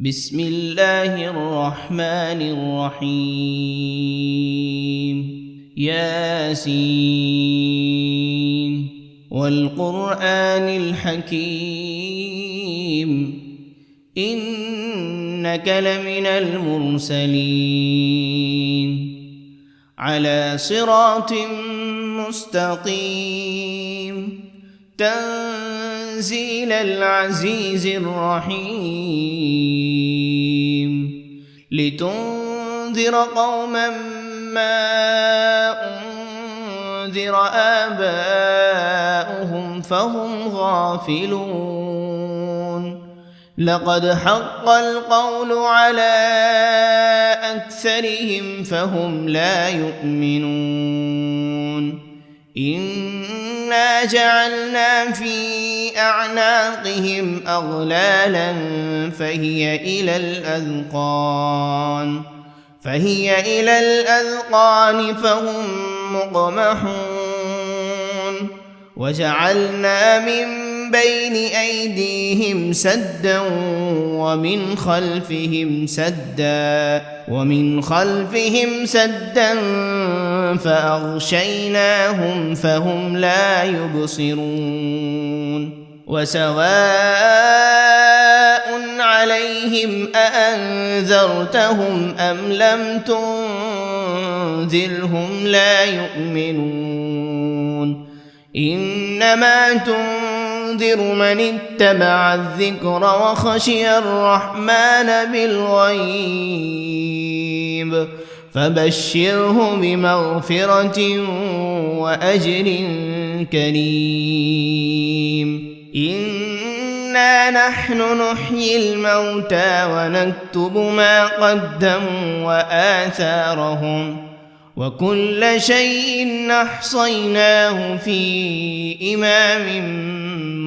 بسم الله الرحمن الرحيم ياسين والقرآن الحكيم إنك لمن المرسلين على صراط مستقيم تنزيل العزيز الرحيم لتنذر قوما ما أنذر آباؤهم فهم غافلون لقد حق القول على أكثرهم فهم لا يؤمنون إنا جعلنا في أعناقهم أغلالا فهي إلى الأذقان فهم مقمحون وجعلنا من بين أيديهم سدا ومن خلفهم سدا فأغشيناهم فهم لا يبصرون وسواء عليهم أأنذرتهم أم لم تنذرهم لا يؤمنون إنما تنذر من اتبع الذكر وخشي الرحمن بالغيب فبشره بمغفرة وأجر كريم إنا نحن نحيي الموتى ونكتب ما قدموا وآثارهم وكل شيء أحصيناه في إمام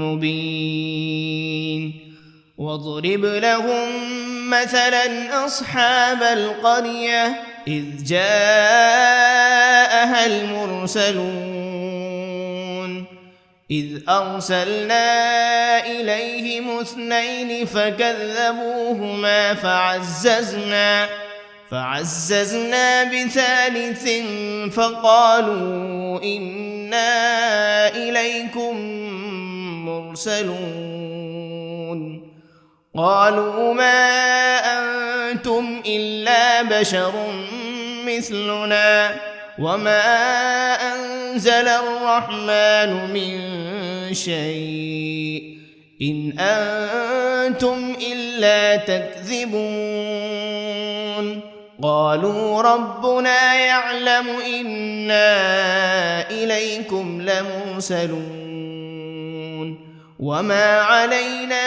مبين واضرب لهم مثلا أصحاب القرية إذ جاءها المرسلون إذ أرسلنا إليهم 2 فكذبوهما فعززنا بثالث فقالوا إنا إليكم مرسلون قالوا ما أنتم إلا بشر مثلنا وما أنزل الرحمن من شيء إن أنتم إلا تكذبون قالوا ربنا يعلم إنا إليكم لمرسلون وما علينا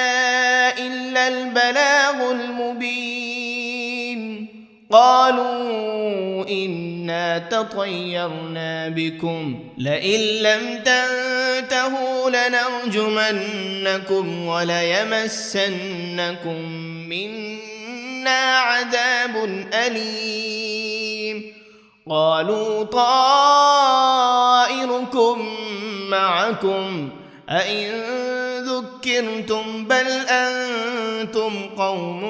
إلا البلاغ المبين قالوا إنا تطيرنا بكم لئن لم تنتهوا لنرجمنكم وليمسنكم منا عذاب أليم قالوا طائركم معكم أئن ذكرتم بل أنتم قوم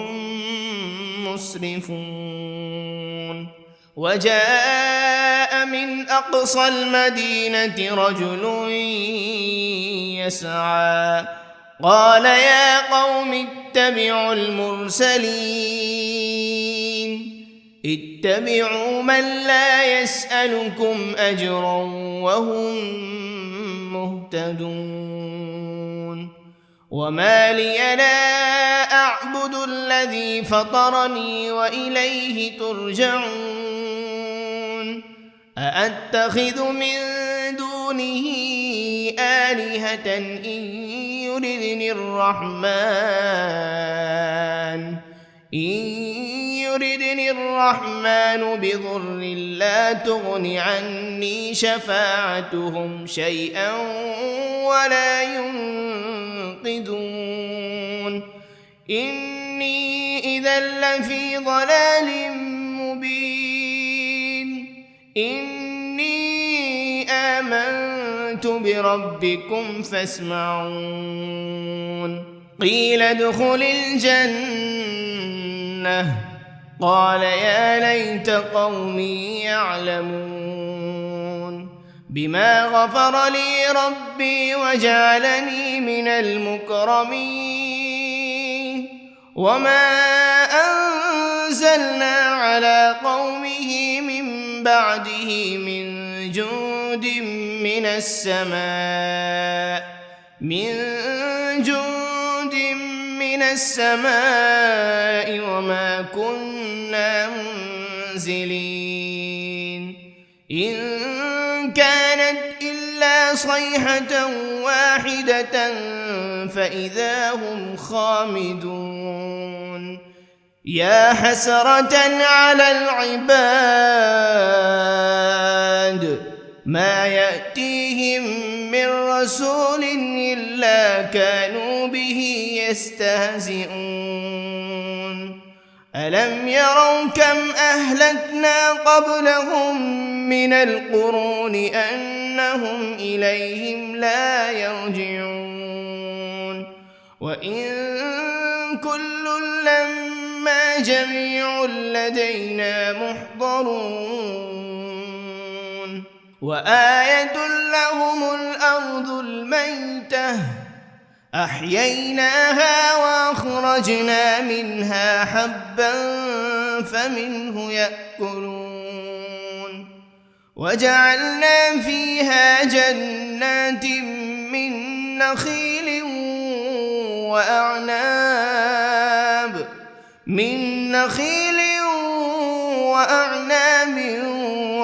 مسرفون وجاء من أقصى المدينة رجل يسعى قال يا قوم اتبعوا المرسلين اتبعوا من لا يسألكم أجرا وهم مهتدون وما لي لا أعبد الذي فطرني وإليه ترجعون أأتخذ من دونه آلهة إن يردني الرحمن بضر لا تغن عني شفاعتهم شيئا ولا ينقذون إني إذا لفي ضلال مبين إني آمنت بربكم فاسمعون قيل ادخل الجنة الجنة قال يا ليت قومي يعلمون بما غفر لي ربي وجعلني من المكرمين وما أنزلنا على قومه من بعده من جند من السماء وما كنا منزلين إن كانت إلا صيحة واحدة فإذا هم خامدون يا حسرة على العباد ما يأتيهم من رسول إلا كانوا به يستهزئون ألم يروا كم أهلكنا قبلهم من القرون أنهم إليهم لا يرجعون وإن كل لما جميع لدينا محضرون وآية لهم الأرض الميتة أحييناها وأخرجنا منها حبا فمنه يأكلون وجعلنا فيها جنات من نخيل وأعناب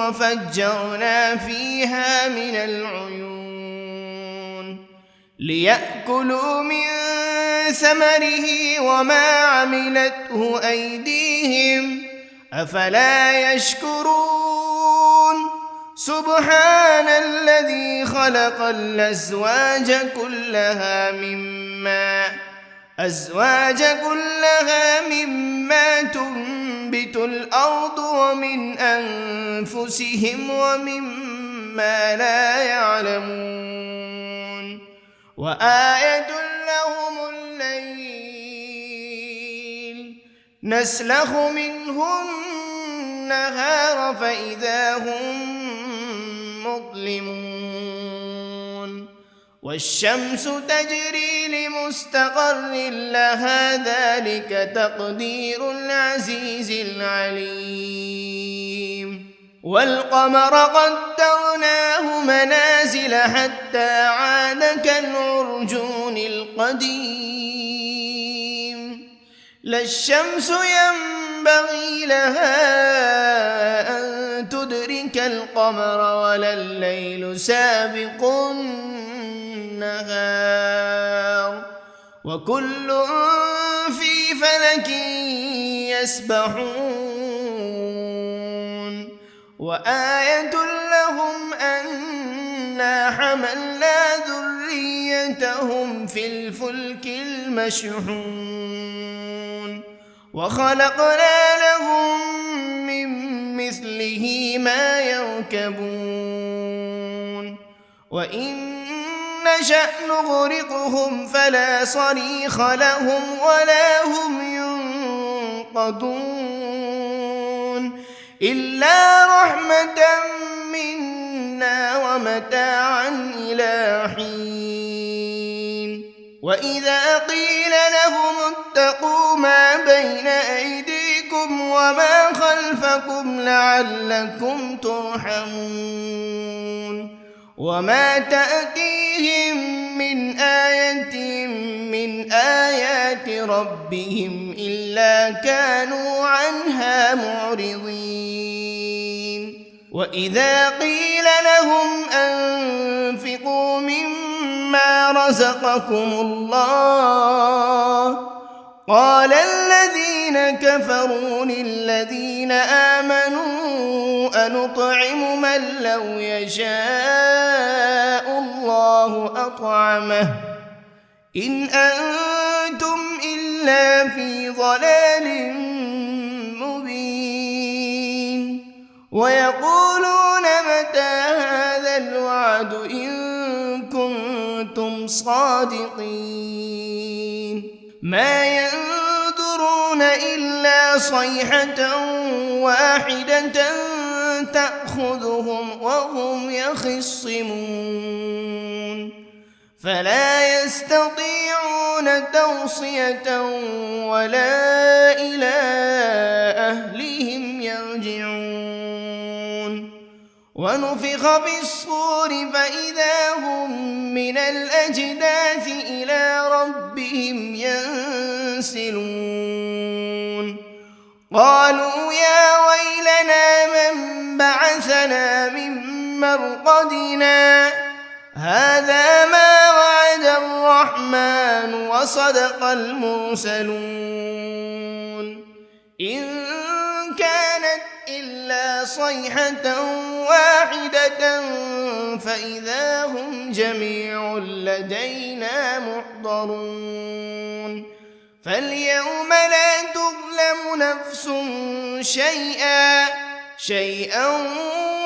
وفجرنا فيها من العيون ليأكلوا من ثمره وما عملته أيديهم أفلا يشكرون سبحان الذي خلق الأزواج كلها مما تنبت الأرض ومن أنفسهم ومما لا يعلمون وآية لهم الليل نسلخ منه النهار فإذا هم مظلمون والشمس تجري لمستقر لها ذلك تقدير العزيز العليم والقمر قدرناه منازل حتى عاد كالعرجون القديم لا الشمس ينبغي لها أن تدرك القمر ولا الليل سابق النهار وكل في فلك يسبحون وآية لهم أنا حملنا ذريتهم في الفلك المشحون وخلقنا لهم من مثله ما يركبون وإن نشأ نغرقهم فلا صريخ لهم ولا هم ينقذون إلا رحمة منا ومتاعا إلى حين وإذا قيل لهم اتقوا ما بين أيديكم وما خلفكم لعلكم ترحمون وما تأتيهم من آية من آيات ربهم إلا كانوا عنها معرضين وإذا قيل لهم أنفقوا مما رزقكم الله قال الذين كفروا للذين آمنوا أنطعم من لو يشاء الله أطعمه إن أنتم إلا في ضلال مبين ويقولون متى هذا الوعد إن كنتم صادقين ما ينظرون إلا إلا صيحة واحدة تأخذهم وهم يخصمون فلا يستطيعون توصية ولا إلى أهلهم يرجعون ونفخ بالصور فإذا هم من الأجداث إلى ربهم ينسلون قالوا يا ويلنا من بعثنا من مرقدنا هذا ما وعد الرحمن وصدق المرسلون إن كانت إلا صيحة واحدة فإذا هم جميع لدينا محضرون فاليوم لا تظلم نفس شيئا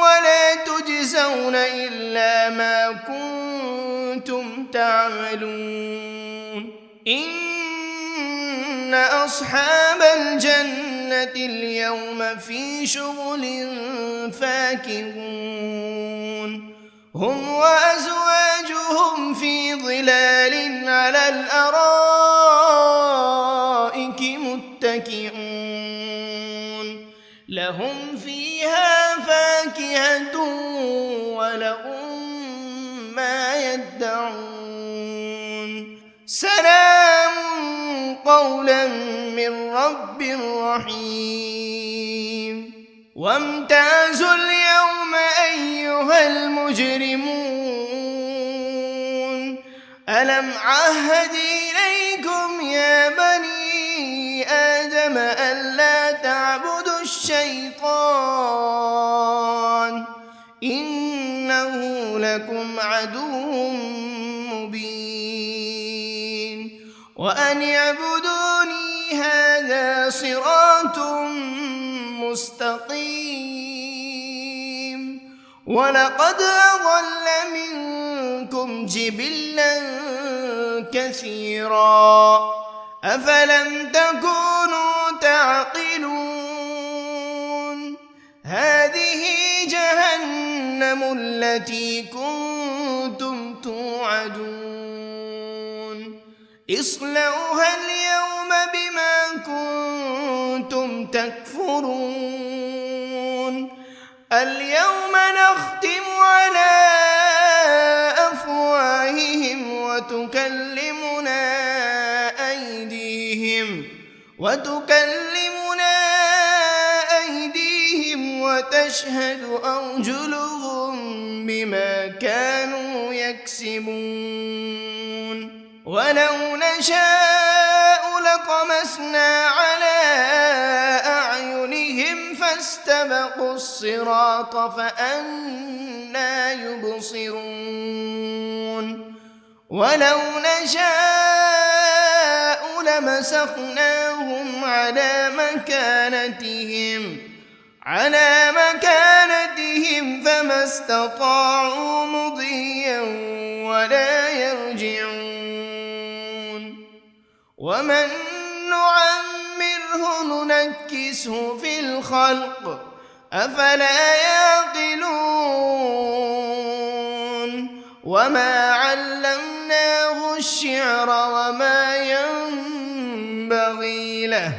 ولا تجزون إلا ما كنتم تعملون إن أصحاب الجنة اليوم في شغل فاكهون هم وأزواجهم في ظلال على الأرائك متكئون لهم فيها فاكهة ولهم ما يدعون سلام قولا من رب رحيم وامتازوا اليوم أيها المجرمون ألم عهد إليكم يا بني آدم ألا تعبدوا الشيطان إنه لكم عدو مبين وأن اعبدوني هذا صراط مستقيم ولقد أضل منكم جبلا كثيرا أفلم تكونوا تعقلون هذه جهنم التي كنتم توعدون اصلوها اليوم بما كنتم تكفرون اليوم نختم على أفواههم وتكلمنا أيديهم وتشهد أرجلهم بما كانوا يكسبون ولو نشاء لطمسنا على أعينهم فاستبقوا الصراط فأنى يبصرون ولو نشاء لمسخناهم على مكانتهم فما استطاعوا مضيا ولا يرجعون ومن نعمره ننكسه في الخلق أفلا يعقلون وما علمناه الشعر وما ينبغي له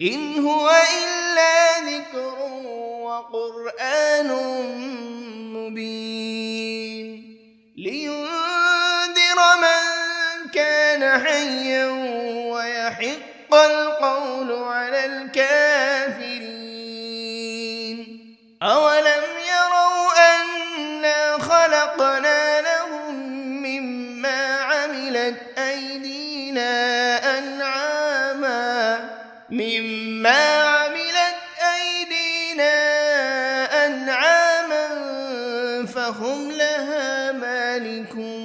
إن هو إلا ذكر وقرآن مبين لينذر من كان حيا ويحق القول على الكافرين أولم يروا أنا خلقنا لهم مما عملت أيدينا أنعاما فهم لها مالكون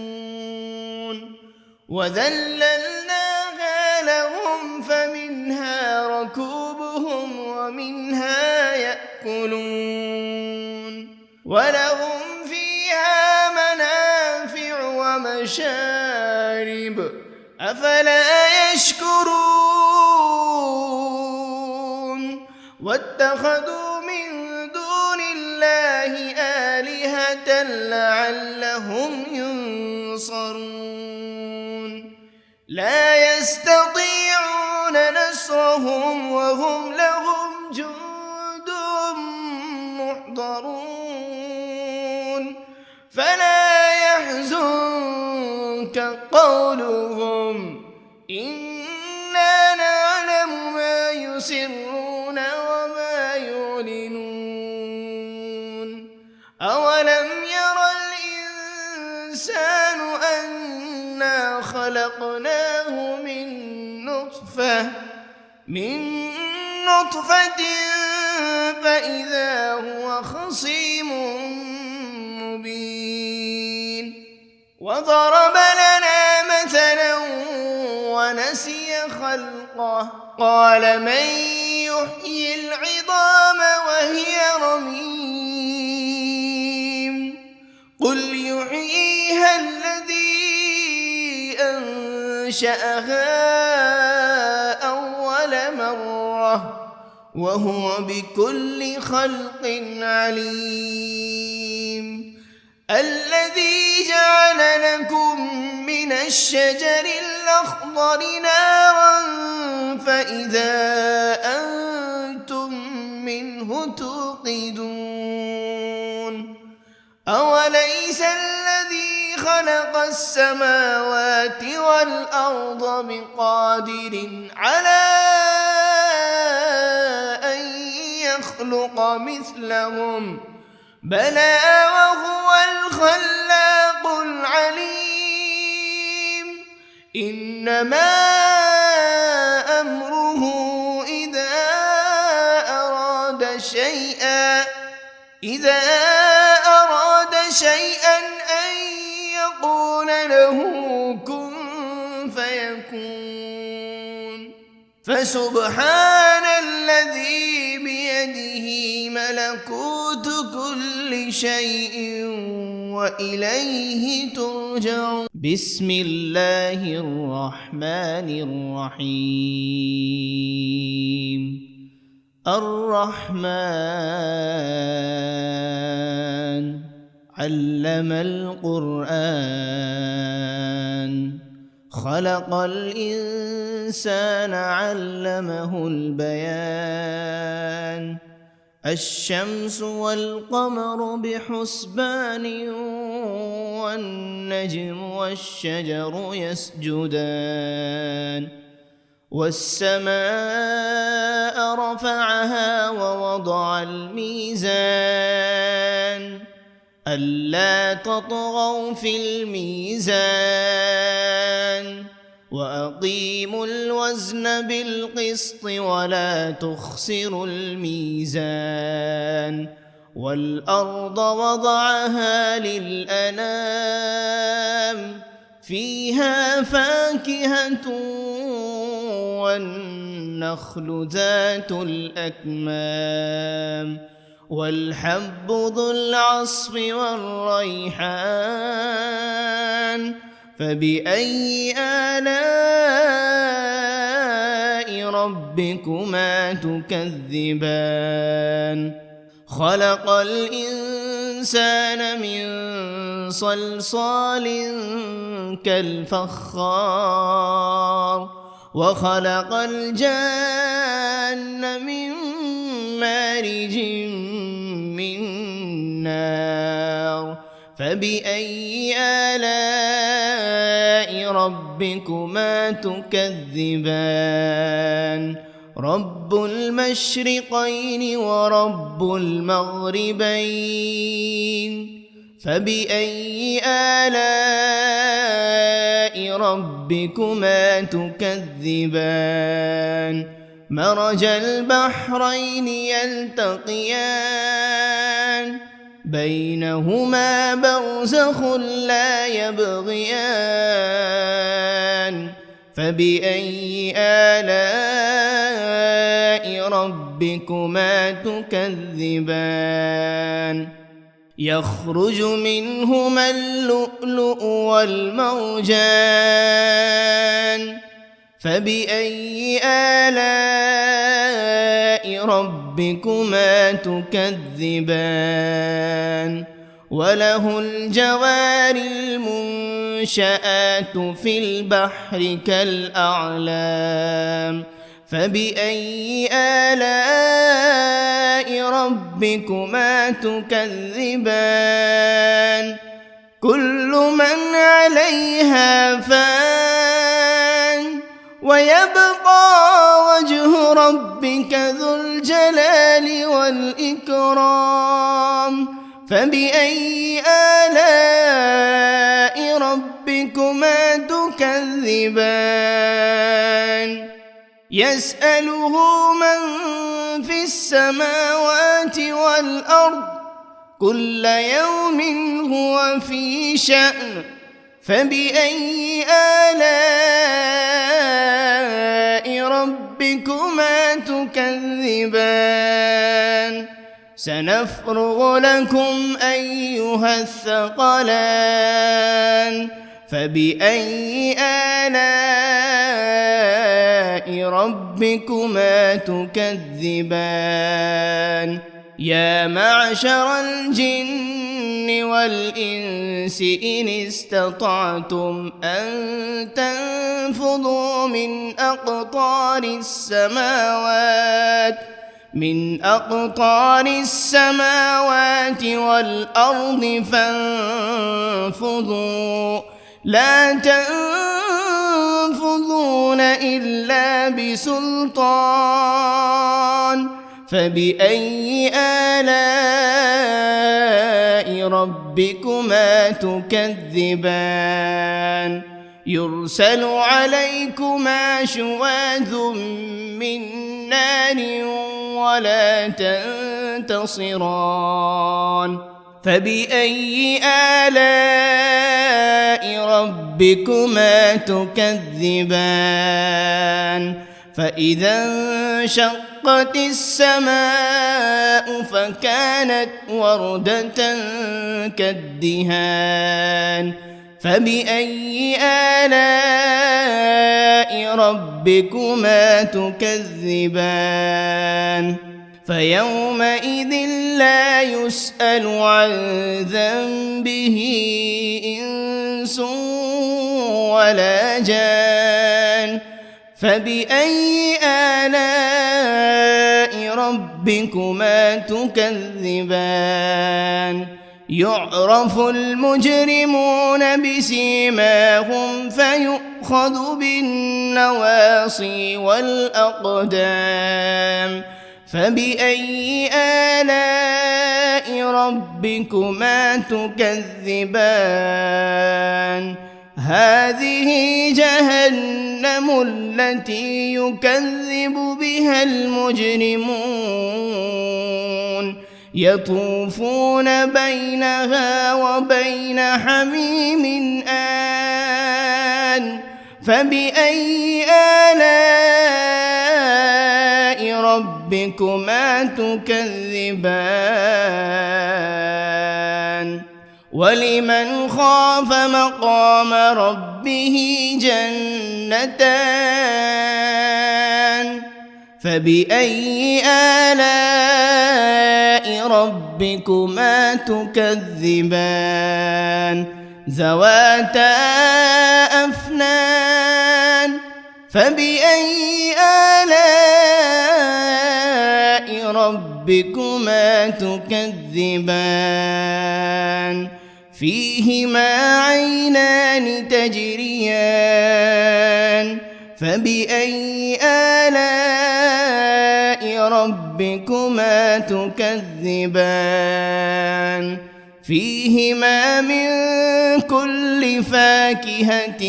وذللناها لهم فمنها ركوبهم ومنها يأكلون ولهم فيها منافع ومشارب أفلا يشكرون واتخذوا من دون الله آلهة لعلهم ينصرون لا يستطيعون نصرهم وهم لهم جند محضرون فلا يحزنك قولهم إنا نعلم ما يسرون وما يعلنون أولم ير الإنسان أنا خلقناه من نطفة فإذا هو خصيم مبين وضرب لنا مثلا ونسي خلقه قال من يحيي العظام وهي رميم قل يحييها الذي أنشأها أول مرة وهو بكل خلق عليم الذي جعل لكم من الشجر الأخضر نارا فإذا أنتم منه توقدون أوليس الذي خلق السماوات والأرض بقادر على أن يخلق مثلهم بلى وهو الخلاق العليم إنما أمره إذا أراد شيئا أن يقول له كن فيكون فسبحان الذي بيده ملكوت كل شيء وإليه ترجعون بسم الله الرحمن الرحيم الرحمن علم القرآن خلق الإنسان علمه البيان الشمس والقمر بحسبان والنجم والشجر يسجدان والسماء رفعها ووضع الميزان ألا تطغوا في الميزان وأقيموا الوزن بالقسط ولا تخسروا الميزان والأرض وضعها للأنام فيها فاكهة والنخل ذات الأكمام والحب ذو العصف والريحان فبأي آلاء ربكما تكذبان خلق الإنسان من صلصال كالفخار وخلق الجان من مارج من نار فبأي آلاء ربكما تكذبان رب المشرقين ورب المغربين فبأي آلاء ربكما تكذبان مرج البحرين يلتقيان بينهما برزخ لا يبغيان فبأي آلاء ربكما تكذبان يخرج منهما اللؤلؤ والمرجان فبأي آلاء ربكما تكذبان وله الجوار المنشآت في البحر كالأعلام فبأي آلاء ربكما تكذبان كل من عليها فان ويبقى وجه ربك ذو الجلال والإكرام فبأي آلاء ربكما تكذبان يسأله من في السماوات والأرض كل يوم هو في شأن فبأي آلاء ربكما تكذبان سنفرغ لكم أيها الثقلان فبأي آلاء ربكما تكذبان يا معشر الجن والإنس إن استطعتم أن تنفذوا من أقطار السماوات والأرض فانفذوا لا تنفذون إلا بسلطان فبأي آلاء ربكما تكذبان يرسل عليكما شواذ من نار ولا تنتصران فبأي آلاء ربكما تكذبان فإذا انشقت السماء فكانت وردة كالدهان فبأي آلاء ربكما تكذبان فيومئذ لا يسأل عن ذنبه إنس ولا جان فبأي آلاء ربكما تكذبان يعرف المجرمون بسيماهم فيؤخذ بالنواصي والأقدام فبأي آلاء ربكما تكذبان هذه جهنم التي يكذب بها المجرمون يطوفون بينها وبين حميم آن فبأي آلاء ربكما تكذبان ولمن خاف مقام ربه جنتان فبأي آلاء ربكما تكذبان ذواتا أفنان فبأي آلاء ربكما تكذبان فيهما عينان تجريان فبأي آلاء ربكما تكذبان فيهما من كل فاكهة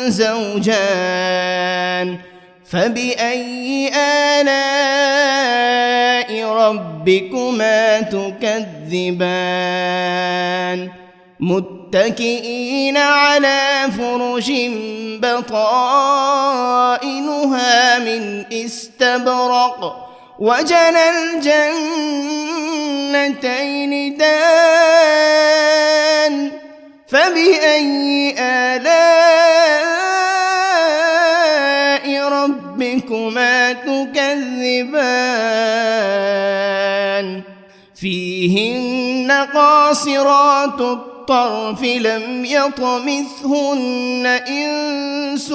زوجان فبأي آلاء ربكما تكذبان متكئين على فرش بطائنها من استبرق وجنى الجنتين دان فبأي آلاء ربكما تكذبان فيهن قاصرات الطرف لم يطمثهن إنس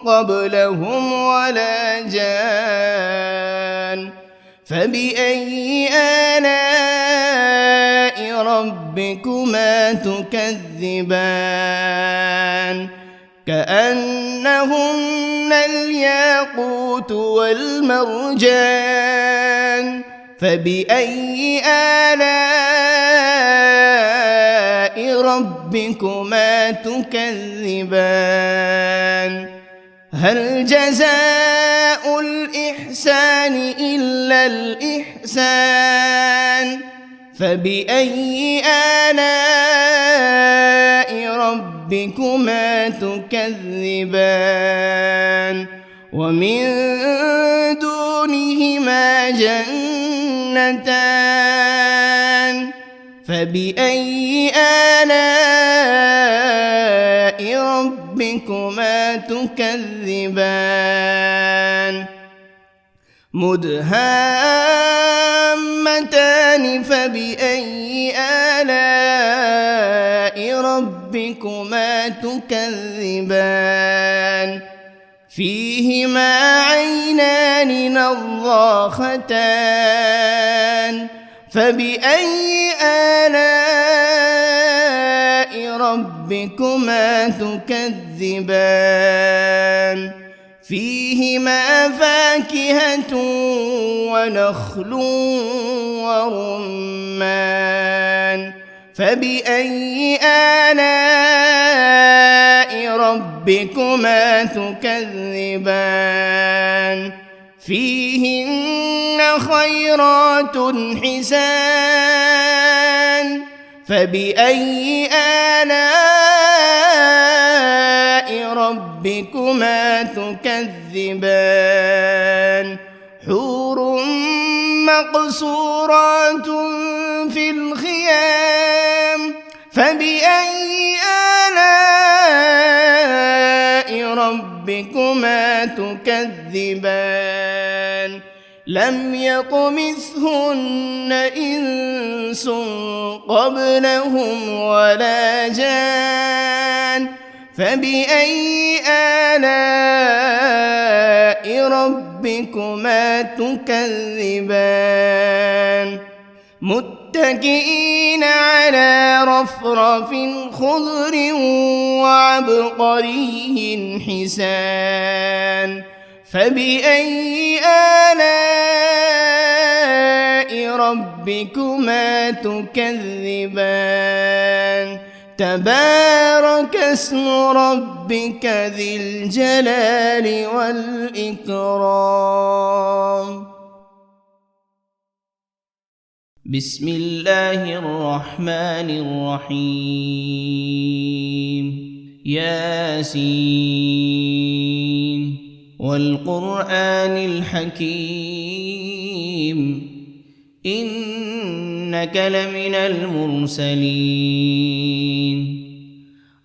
قبلهم ولا جان فبأي آلاء ربكما تكذبان كأنهن الياقوت والمرجان فبأي آلاء ربكما تكذبان هل جزاء الإحسان إلا الإحسان فبأي آلاء ربكما تكذبان ومن دونهما جنتان فبأي آلاء ربكما تكذبان مدهامتان فبأي آلاء ربكما تكذبان فيهما عينان نضاختان فبأي آلاء ربكما تكذبان فيهما فاكهة ونخل ورمان فبأي آلاء ربكما تكذبان فيهن خيرات حسان فبأي آلاء ربكما تكذبان حور مقصورات في الخيام فبأي آلاء ربكما تكذبان لم يطمثهن إنس قبلهم ولا جان فبأي آلاء ربكما تكذبان متكئين على رفرف خضر وعبقري حسان فبأي آلاء ربكما تكذبان تبارك اسم ربك ذي الجلال والإكرام بسم الله الرحمن الرحيم ياسين والقرآن الحكيم إنك لمن المرسلين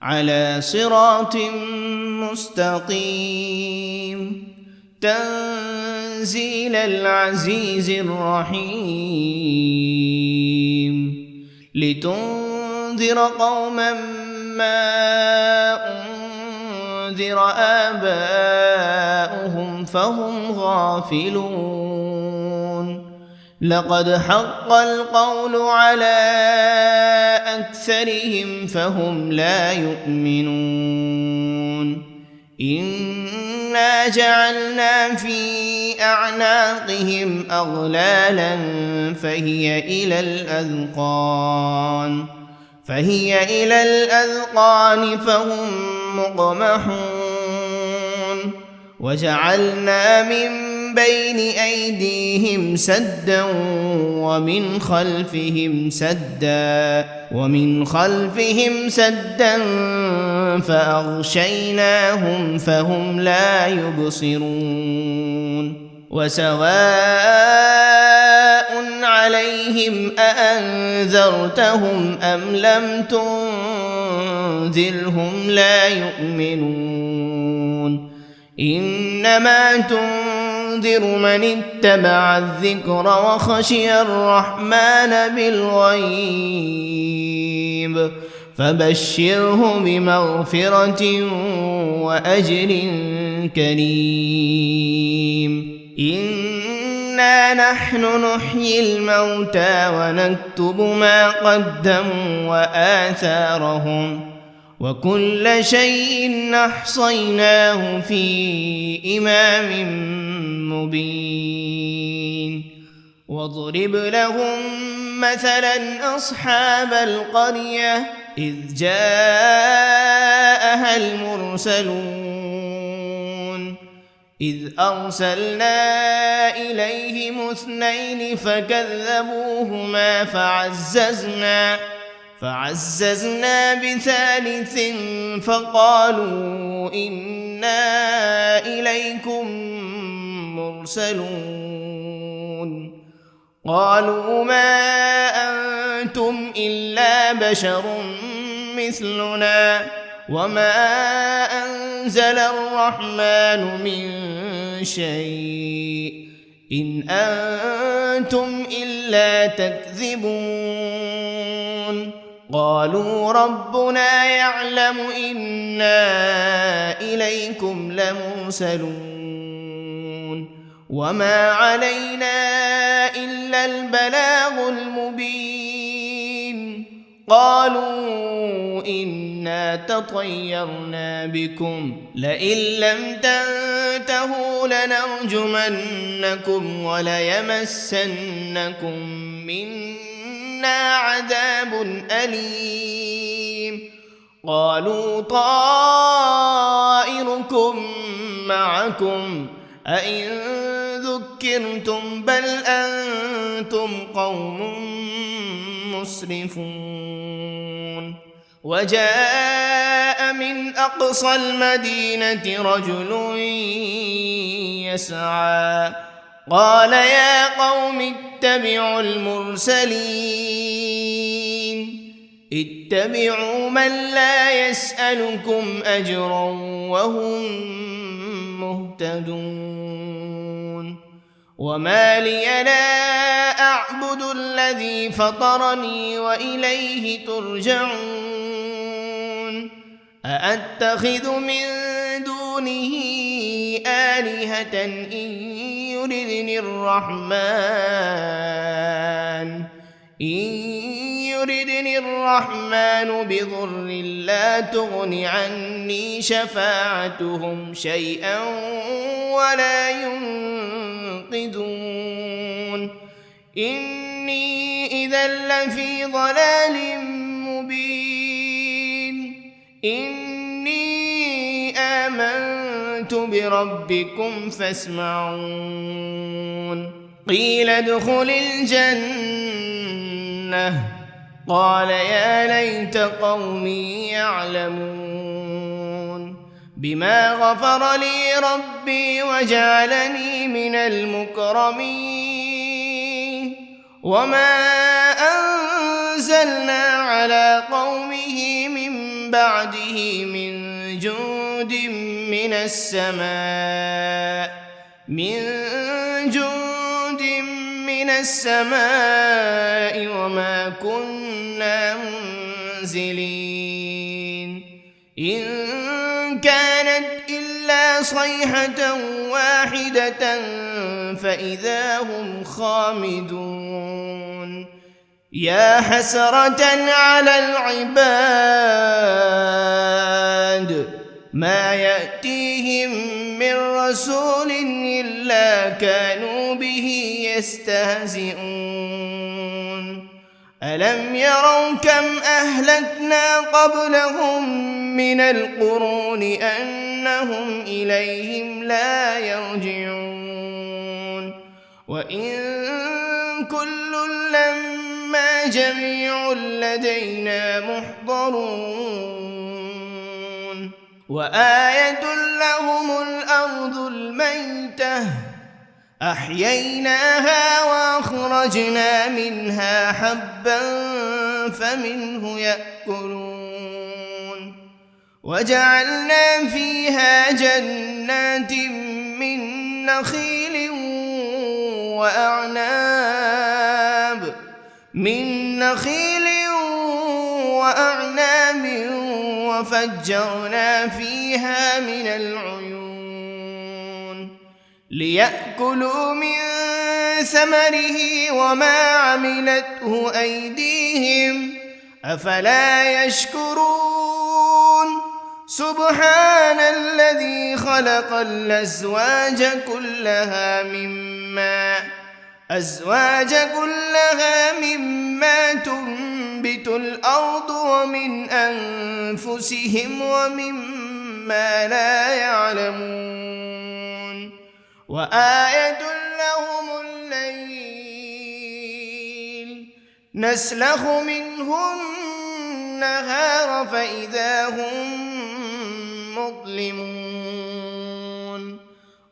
على صراط مستقيم تنزيل العزيز الرحيم لتنذر قوما ما أنذر آباؤهم فهم غافلون لقد حق القول على أكثرهم فهم لا يؤمنون إنا جعلنا في أعناقهم أغلالا فهي إلى الأذقان فهم مقمحون وجعلنا من بين أيديهم سدا ومن خلفهم سدا فأغشيناهم فهم لا يبصرون وسواء عليهم أأنذرتهم أم لم تنذرهم لا يؤمنون إنما تنذر تنذر من اتبع الذكر وخشي الرحمن بالغيب فبشره بمغفرة وأجر كريم إنا نحن نحيي الموتى ونكتب ما قدموا وآثارهم وكل شيء أحصيناه في إمام مبين واضرب لهم مثلا أصحاب القرية إذ جاءها المرسلون إذ أرسلنا إليهم 2 فكذبوهما فعززنا ب3 فقالوا إنا إليكم مرسلون قالوا ما أنتم إلا بشر مثلنا وما أنزل الرحمن من شيء إن أنتم إلا تكذبون قالوا ربنا يعلم إنا إليكم لمرسلون وما علينا إلا البلاغ المبين قالوا إنا تطيرنا بكم لئن لم تنتهوا لنرجمنكم وليمسنكم منا عذاب أليم قالوا طائركم معكم أئن ذكرتم بل أنتم قوم مسرفون وجاء من أقصى المدينة رجل يسعى قال يا قوم اتبعوا المرسلين اتبعوا من لا يسألكم أجرا وهم مهتدون وما لي لا أعبد الذي فطرني وإليه ترجعون أأتخذ من دونه آلهة إن يردني الرحمن بضر لا تغن عني شفاعتهم شيئا ولا ينقذون إني إذا لفي ضلال مبين إني آمنت بربكم فاسمعون قيل ادخل الجنة قال يا ليت قومي يعلمون بما غفر لي ربي وجعلني من المكرمين وما أنزلنا على قومه من بعده من جند من السماء وما كنا منزلين إن كانت إلا صيحة واحدة فإذا هم خامدون يا حسرة على العباد ما يأتيهم من رسول إلا كانوا به يستهزئون ألم يروا كم أهلكنا قبلهم من القرون أنهم إليهم لا يرجعون وإن كل لما جميع لدينا محضرون وآية لهم الأرض الميتة أحييناها وأخرجنا منها حبا فمنه يأكلون وجعلنا فيها جنات من نخيل وأعناب من نخيل وأعناب وفجرنا فيها من العيون ليأكلوا من ثمره وما عملته أيديهم أفلا يشكرون سبحان الذي خلق الأزواج كلها مما تنبت الأرض ومن أنفسهم ومما لا يعلمون وآية لهم الليل نسلخ منه النهار فإذا هم مظلمون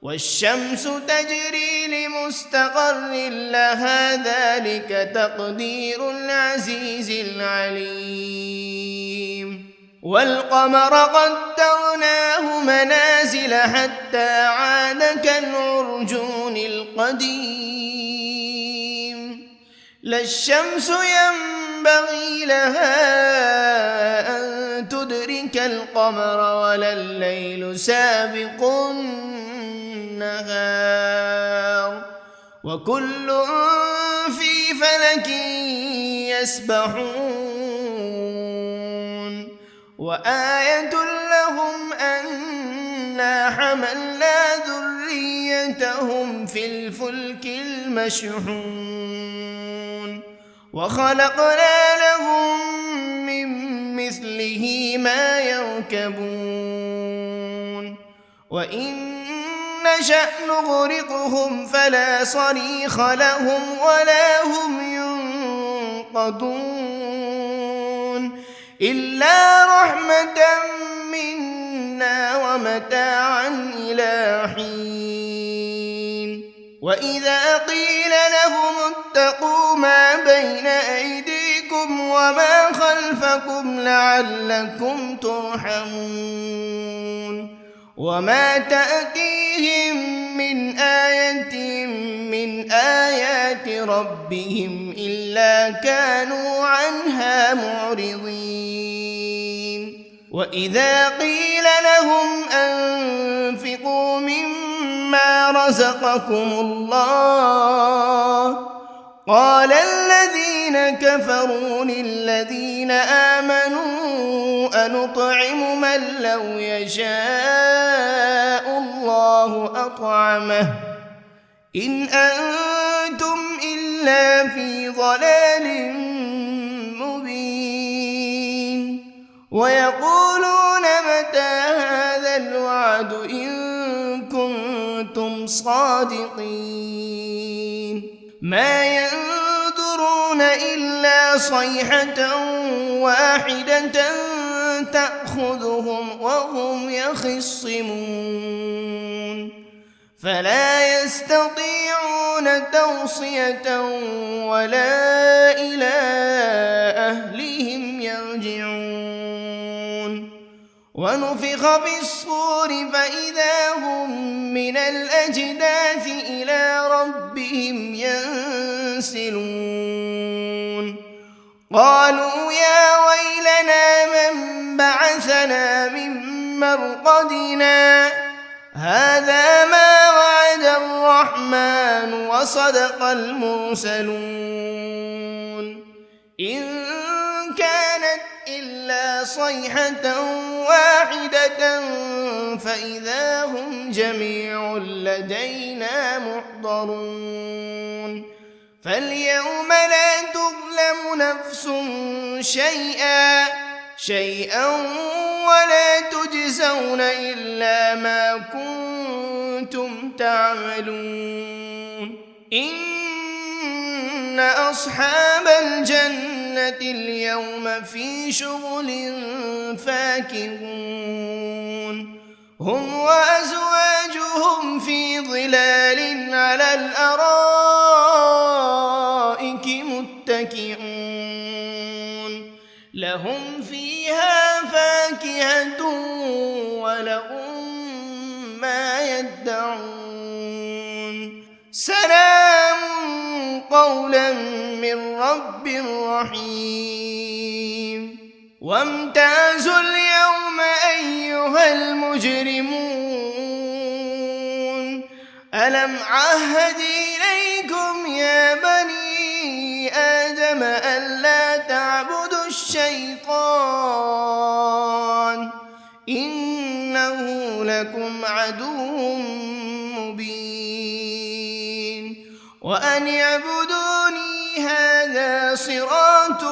والشمس تجري لمستقر لها ذلك تقدير العزيز العليم والقمر قدرناه منازل حتى عاد كالعرجون القديم لا الشمس ينبغي لها أن تدرك القمر ولا الليل سابق النهار وكل في فلك يسبحون وآية لهم أنا حملنا ذريتهم في الفلك المشحون وخلقنا لهم من مثله ما يركبون وإن نشأ نغرقهم فلا صريخ لهم ولا هم ينقذون إلا رحمة منا ومتاعا إلى حين وإذا قيل لهم اتقوا ما بين أيديكم وما خلفكم لعلكم ترحمون وما تأتيهم من آية من آيات ربهم إلا كانوا عنها معرضين وإذا قيل لهم أنفقوا مما رزقكم الله قال الذين كفروا للذين آمنوا أنطعم من لو يشاء الله أطعمه إن أنتم إلا في ضلال مبين ويقولون متى هذا الوعد إن كنتم صادقين ما ينظرون إلا صيحة واحدة تأخذهم وهم يخصمون فلا يستطيعون توصية ولا إلى أهلهم يرجعون ونفخ بالصور فإذا هم من الأجداث إلى ربهم ينسلون قالوا يا ويلنا من بعثنا من مرقدنا هذا ما وعد الرحمن وصدق المرسلون إن كانت إلا صيحة واحدة فإذا هم جميع لدينا محضرون فاليوم لا تظلم نفس شيئا ولا تجزون إلا ما كنتم تعملون إن أصحاب الجنة اليوم في شغل فاكهون هم وأزواجهم في ظلال على الأرائك متكئون لهم فيها فاكهة ولهم ما يدعون سلام قولا من رب رحيم وامتازوا اليوم أيها المجرمون ألم عهد إليكم يا بني آدم ألا تعبدوا الشيطان إنه لكم عدو مبين وأن اعبدوني هذا صراط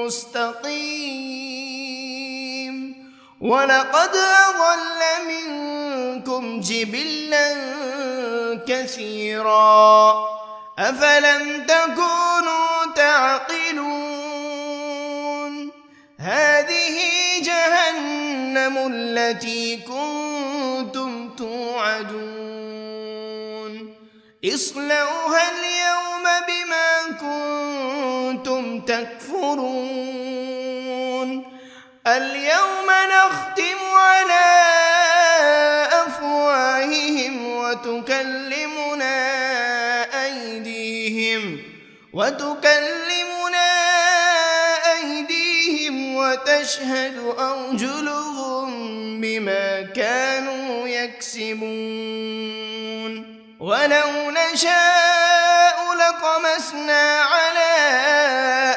مستقيم ولقد أضل منكم جبلا كثيرا أفلم تكونوا تعقلون هذه جهنم التي كنتم توعدون اصلوها اليوم بما كنتم تكفرون اليوم نختم على أفواههم وتكلمنا أيديهم وتشهد أرجلهم بما كانوا يكسبون ولو نشاء لطمسنا على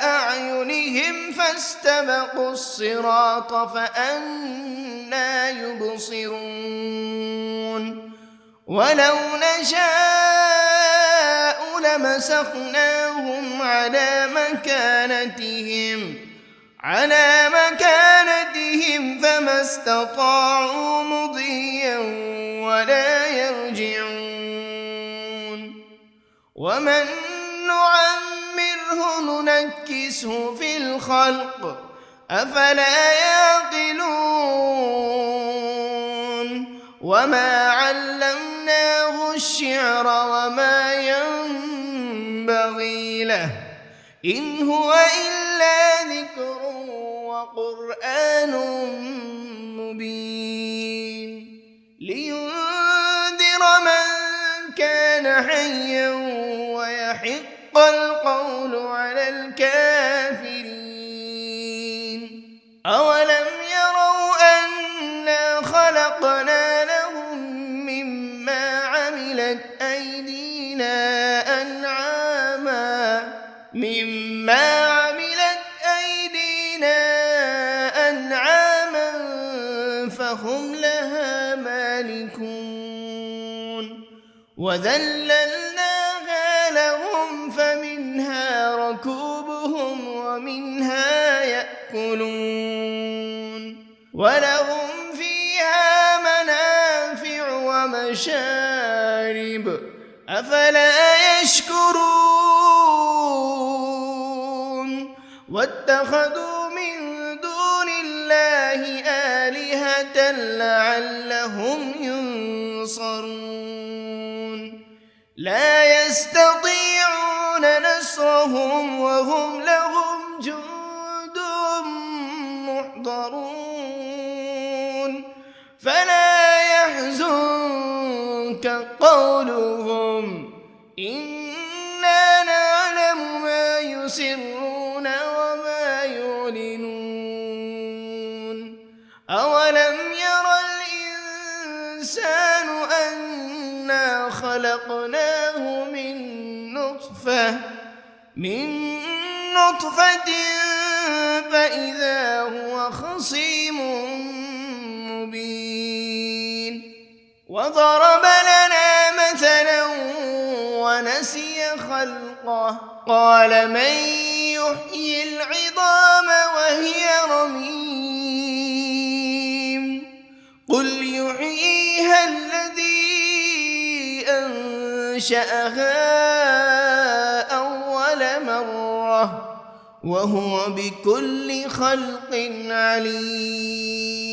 أعينهم فاستبقوا الصراط فأنى يبصرون ولو نشاء لمسخناهم على مكانتهم فما استطاعوا مضيا ولا يرجعون ومن نعمره ننكسه في الخلق أفلا يعقلون وما علمناه الشعر وما ينبغي له إن هو إلا ذكر وقرآن مبين لينذر من كان حيا ويحق القول على الكافرين أولم يروا أنا خلقنا لهم مما عملت أيدينا أنعاما فهم لها مالكون وذللناها لهم فمنها ركوبهم ومنها يأكلون ولهم فيها منافع ومشارب أفلا يشكرون واتخذوا من دون الله آلهة لعلهم ينصرون لا يستطيعون نصرهم وهم لهم جند محضرون فلا يحزنك قولهم إنا نعلم ما يسرون وما يعلنون أولم ير الإنسان أنا خلقناه من نطفة فإذا هو خصيم مبين وضرب لنا مثلا ونسي خلقه قال من يحيي العظام وهي رميم قل يحييها الذي أنشأها أول مرة وهو بكل خلق عليم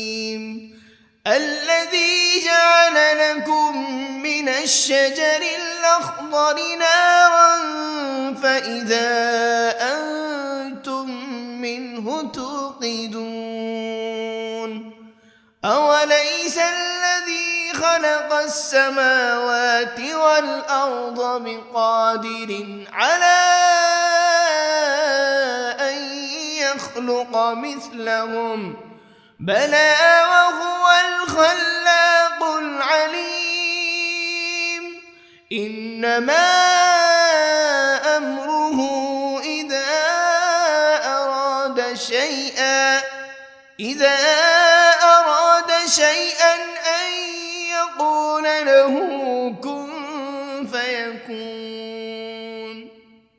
الذي جعل لكم من الشجر الأخضر نارا فإذا أنتم منه توقدون أوليس الذي خلق السماوات والأرض بقادر على أن يخلق مثلهم بلى وهو الخلاق العليم إنما أمره إذا أراد شيئا أن يقول له كن فيكون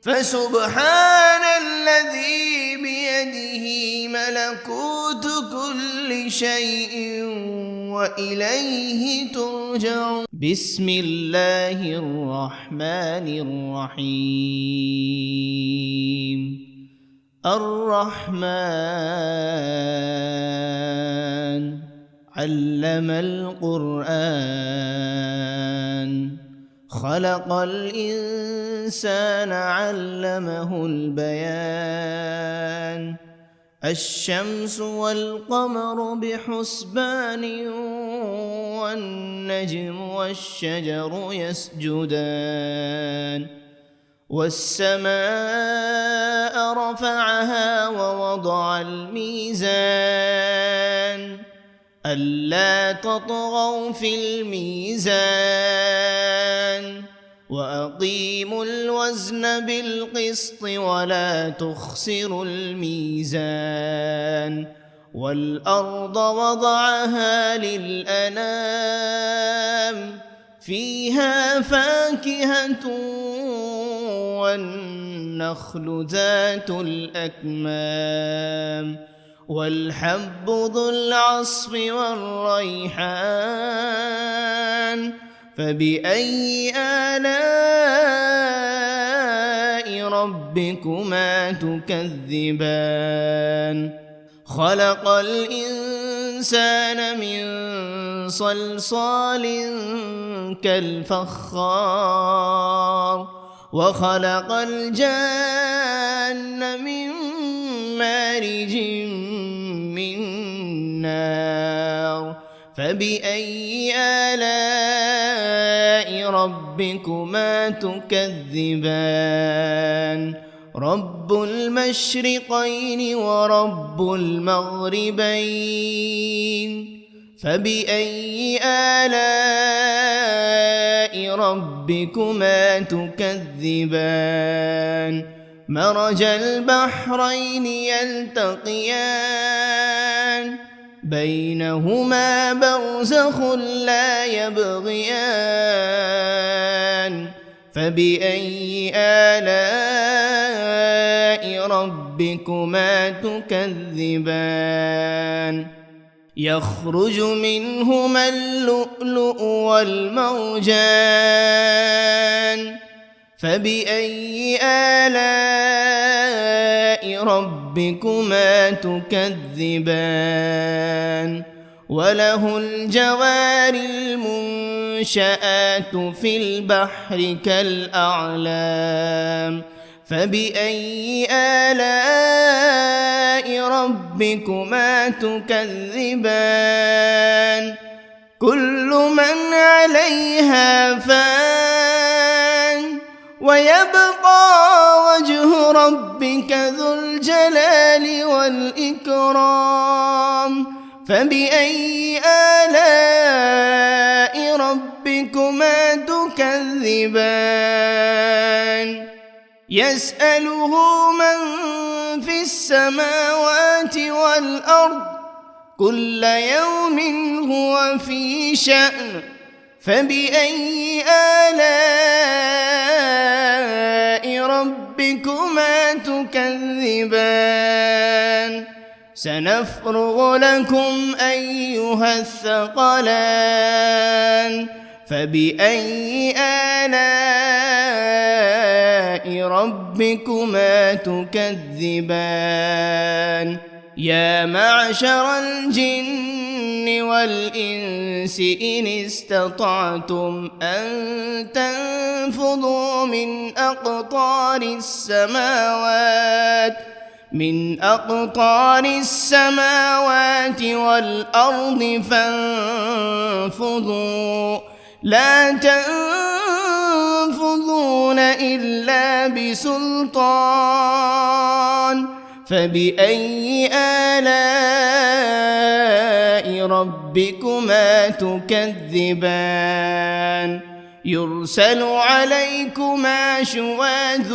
فسبحان الذي بيده ملكوت كل شيء وإليه ترجعون. بسم الله الرحمن الرحيم. الرحمن علم القرآن خلق الإنسان علمه البيان الشمس والقمر بحسبان والنجم والشجر يسجدان والسماء رفعها ووضع الميزان ألا تطغوا في الميزان وأقيموا الوزن بالقسط ولا تخسروا الميزان والأرض وضعها للأنام فيها فاكهة والنخل ذات الأكمام والحب ذو العصف والريحان فبأي آلاء ربكما تكذبان خلق الإنسان من صلصال كالفخار وخلق الجان من مارج من نار فبأي آلاء ربكما تكذبان رب المشرقين ورب المغربين فبأي آلاء ربكما تكذبان مرج البحرين يلتقيان بينهما برزخ لا يبغيان فبأي آلاء ربكما تكذبان يخرج منهما اللؤلؤ والمرجان فبأي آلاء ربكما تكذبان وله الجوار المنشآت في البحر كالأعلام فبأي آلاء ربكما تكذبان كل من عليها فان ويبقى وجه ربك ذو الجلال والإكرام فبأي آلاء ربكما تكذبان يسأله من في السماوات والأرض كل يوم هو في شأن فبأي آلاء ربكما تكذبان سنفرغ لكم أيها الثقلان فبأي آلاء ربكما تكذبان يا معشر الجن والإنس إن استطعتم أن تنفذوا من أقطار السماوات من أقطار السماوات والأرض فانفضوا لا تنفذون إلا بسلطان فبأي آلاء ربكما تكذبان يرسل عليكما شواذ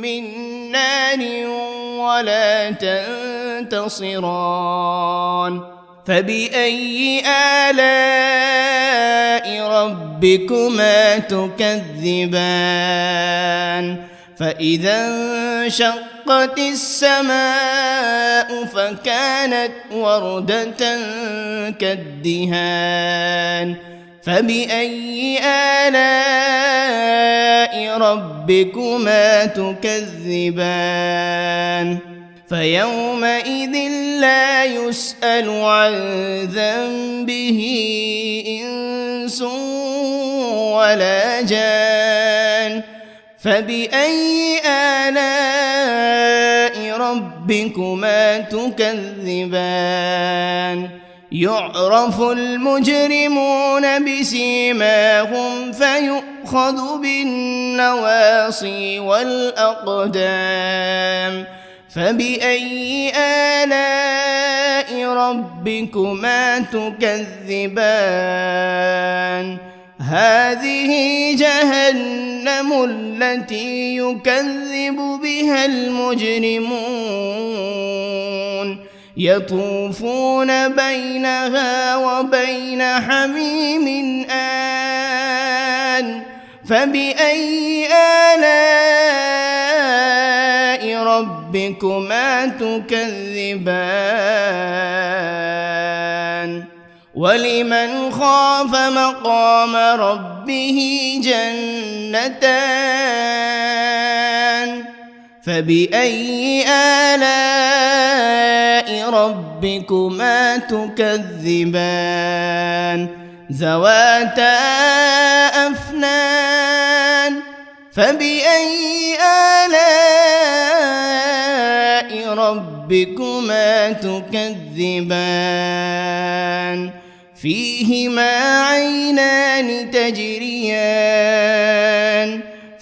من نار ولا تنتصران فبأي آلاء ربكما تكذبان فإذا انشقت السماء فكانت وردة كالدهان فبأي آلاء ربكما تكذبان فيومئذ لا يسأل عن ذنبه إنس ولا جان فبأي آلاء ربكما تكذبان يعرف المجرمون بسيماهم فيؤخذ بالنواصي والأقدام فبأي آلاء ربكما تكذبان هذه جهنم التي يكذب بها المجرمون يطوفون بينها وبين حميم آن فبأي آلاء ربكما تكذبان ولمن خاف مقام ربه جنتان فبأي آلاء ربكما تكذبان ذواتا أفنان فبأي آلاء ربكما تكذبان فيهما عينان تجريان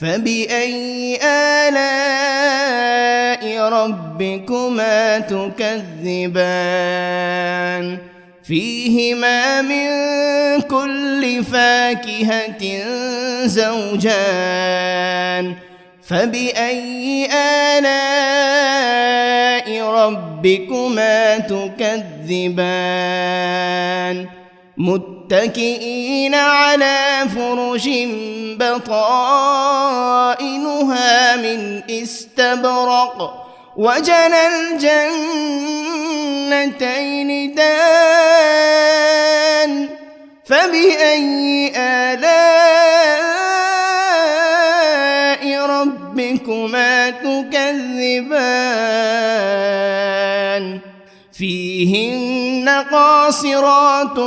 فبأي آلاء ربكما تكذبان فيهما من كل فاكهة زوجان فبأي آلاء ربكما تكذبان متكئين على فرش بطائنها من استبرق وجنى الجنتين دان فبأي آلاء ربكما تكذبان فيهن قاصرات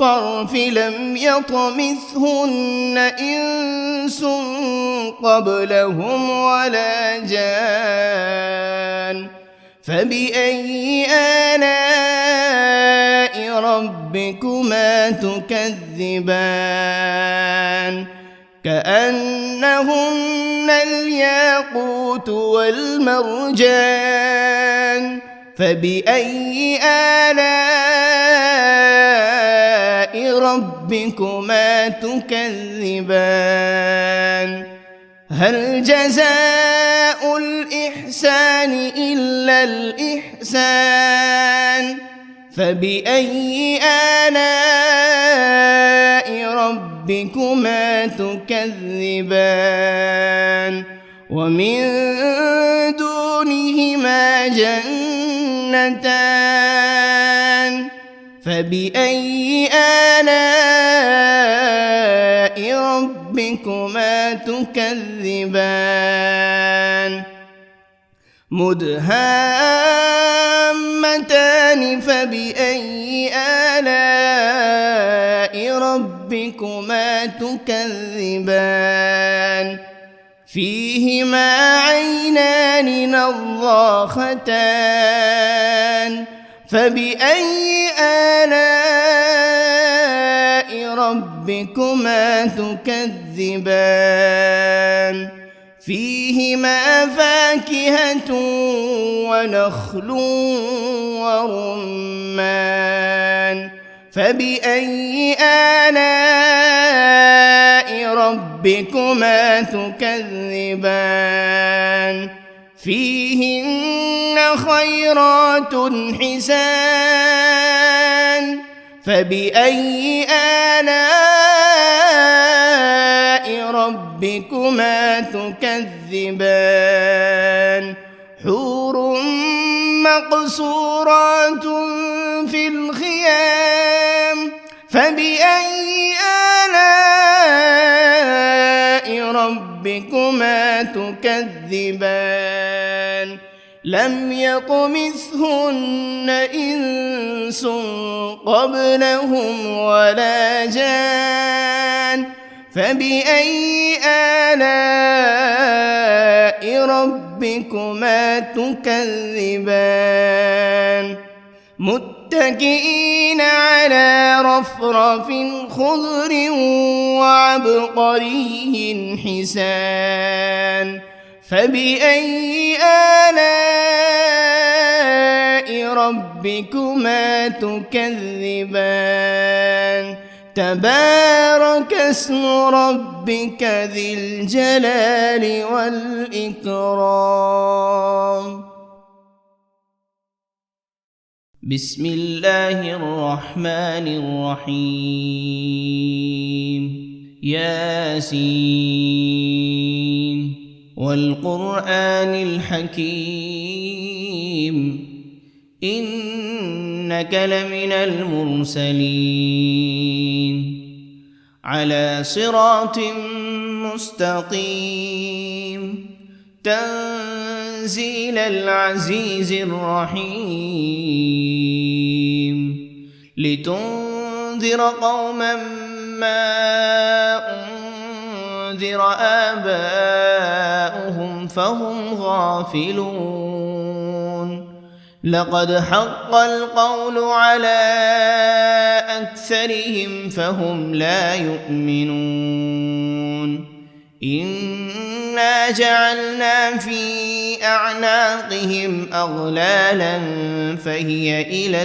الطرف لم يطمثهن إنس قبلهم ولا جان فبأي آلاء ربكما تكذبان كأنهن الياقوت والمرجان فبأي آلاء ربكما تكذبان هل جزاء الإحسان إلا الإحسان فبأي آلاء ربكما تكذبان ومن دونهما جنتان فبأي آلاء ربكما تكذبان مدهامتان فبأي آلاء ربكما تكذبان فيهما عينان نضاختان فبأي آلاء ربكما تكذبان فيهما فاكهة ونخل ورمان فبأي آلاء ربكما تكذبان فيهن خيرات حسان فبأي آلاء ربكما تكذبان حور مقصورات في الخيام فبأي آلاء ربكما تكذبان لم يطمثهن إنس قبلهم ولا جان فبأي آلاء ربكما تكذبان متكئين على رفرف خضر وعبقري حسان فبأي آلاء ربكما تكذبان تبارك اسم ربك ذي الجلال والإكرام بسم الله الرحمن الرحيم ياسين والقرآن الحكيم إنك لمن المرسلين على صراط مستقيم تنزيل العزيز الرحيم لتنذر قوما ما أنذر آباؤهم فهم غافلون لقد حق القول على أكثرهم فهم لا يؤمنون إنا جعلنا في أعناقهم أغلالا فهي إلى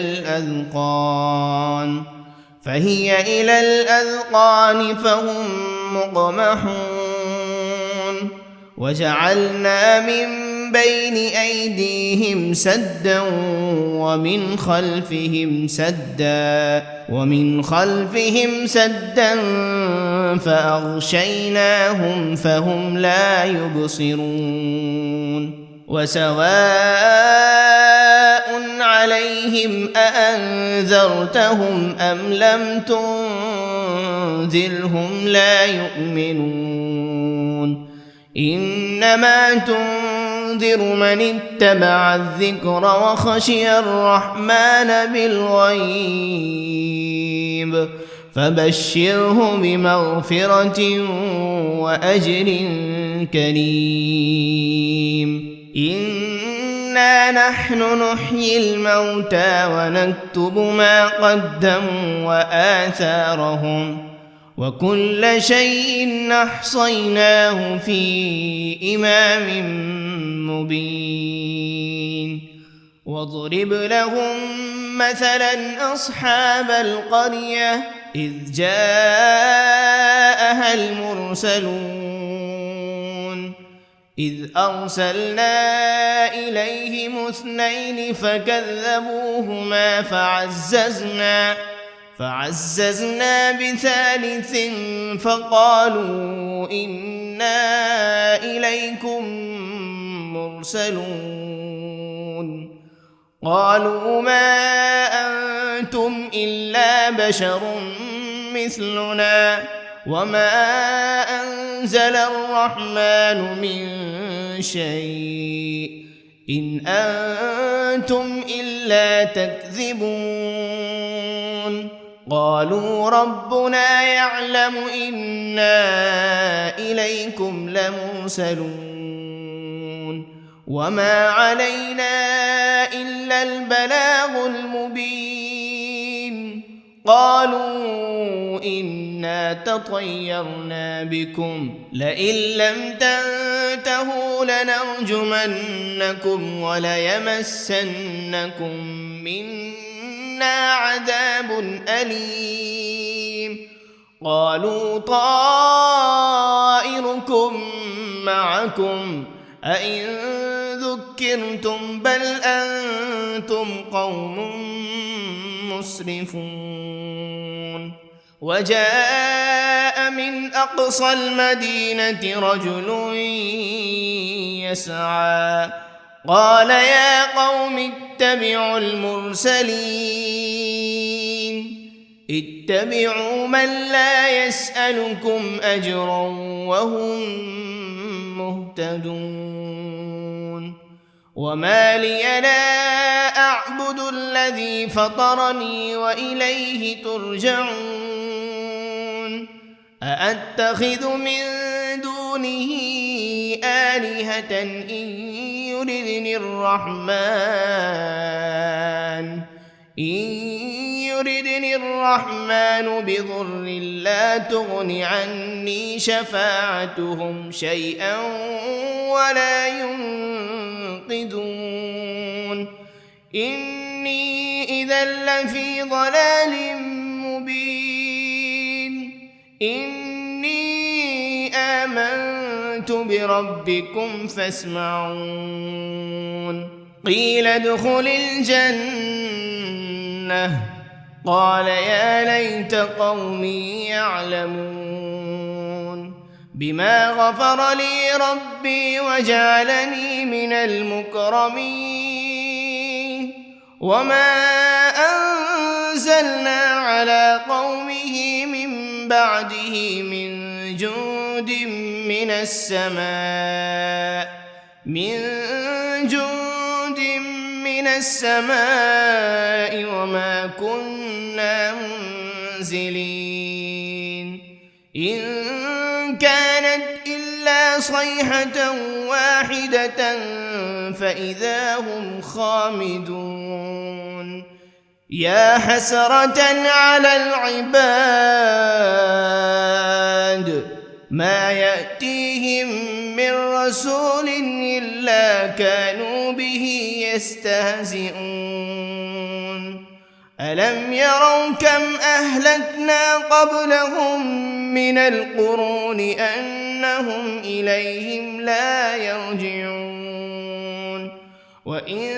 الأذقان فهم مقمحون وجعلنا من بين أيديهم سدا ومن خلفهم سدا فأغشيناهم فهم لا يبصرون وسواء عليهم أأنذرتهم أم لم تنذرهم لا يؤمنون إنما تنذر من اتبع الذكر وخشي الرحمن بالغيب فبشره بمغفرة وأجر كريم إنا نحن نحيي الموتى ونكتب ما قدموا وآثارهم وكل شيء أحصيناه في إمام مبين واضرب لهم مثلا أصحاب القرية إذ جاءها المرسلون إذ أرسلنا إليهم 2 فكذبوهما فعززنا ب3 فقالوا إنا إليكم مرسلون قالوا ما أنتم إلا بشر مثلنا وما أنزل الرحمن من شيء إن أنتم إلا تكذبون قالوا ربنا يعلم إنا إليكم لمرسلون وما علينا إلا البلاغ المبين قالوا إنا تطيرنا بكم لئن لم تنتهوا لنرجمنكم وليمسنكم منا عذاب أليم قالوا طائركم معكم أئن ذكرتم بل أنتم قوم مسرفون وجاء من أقصى المدينة رجل يسعى قال يا قوم اتبعوا المرسلين اتبعوا من لا يسألكم أجرا وهم مهتدون وما لي لا أعبد الذي فطرني وإليه ترجعون أأتخذ من دونه آلهة إن يردني الرحمن بضر لا تغن عني شفاعتهم شيئا ولا ينقذون إني إذا لفي ضلال مبين إني آمنت بربكم فاسمعون قيل ادخل الجنة قال يا ليت قومي يعلمون بما غفر لي ربي وجعلني من المكرمين وما أنزلنا على قومه من بعده من جند من السماء وما كنا منزلين إن كانت إلا صيحة واحدة فإذا هم خامدون يا حسرة على العباد ما يأتيهم من رسول إلا كانوا به يستهزئون ألم يروا كم أهلكنا قبلهم من القرون أنهم إليهم لا يرجعون وإن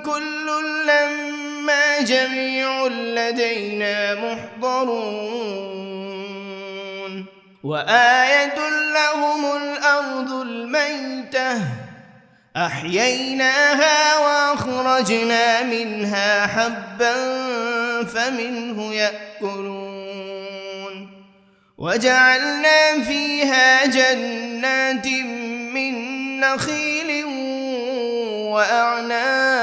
كل لما جميع لدينا محضرون وآية لهم الأرض الميتة أحييناها وأخرجنا منها حبا فمنه يأكلون وجعلنا فيها جنات من نخيل وأعناب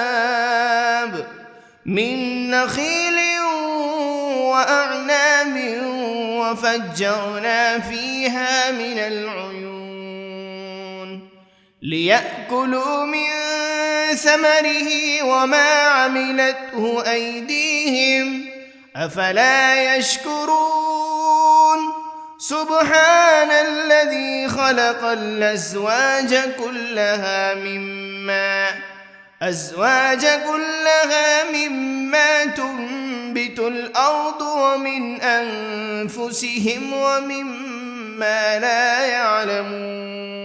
وفجرنا فيها من العيون ليأكلوا من ثمره وما عملته أيديهم أفلا يشكرون سبحان الذي خلق الأزواج كلها مما تنبت الأرض ومن أنفسهم ومما لا يعلمون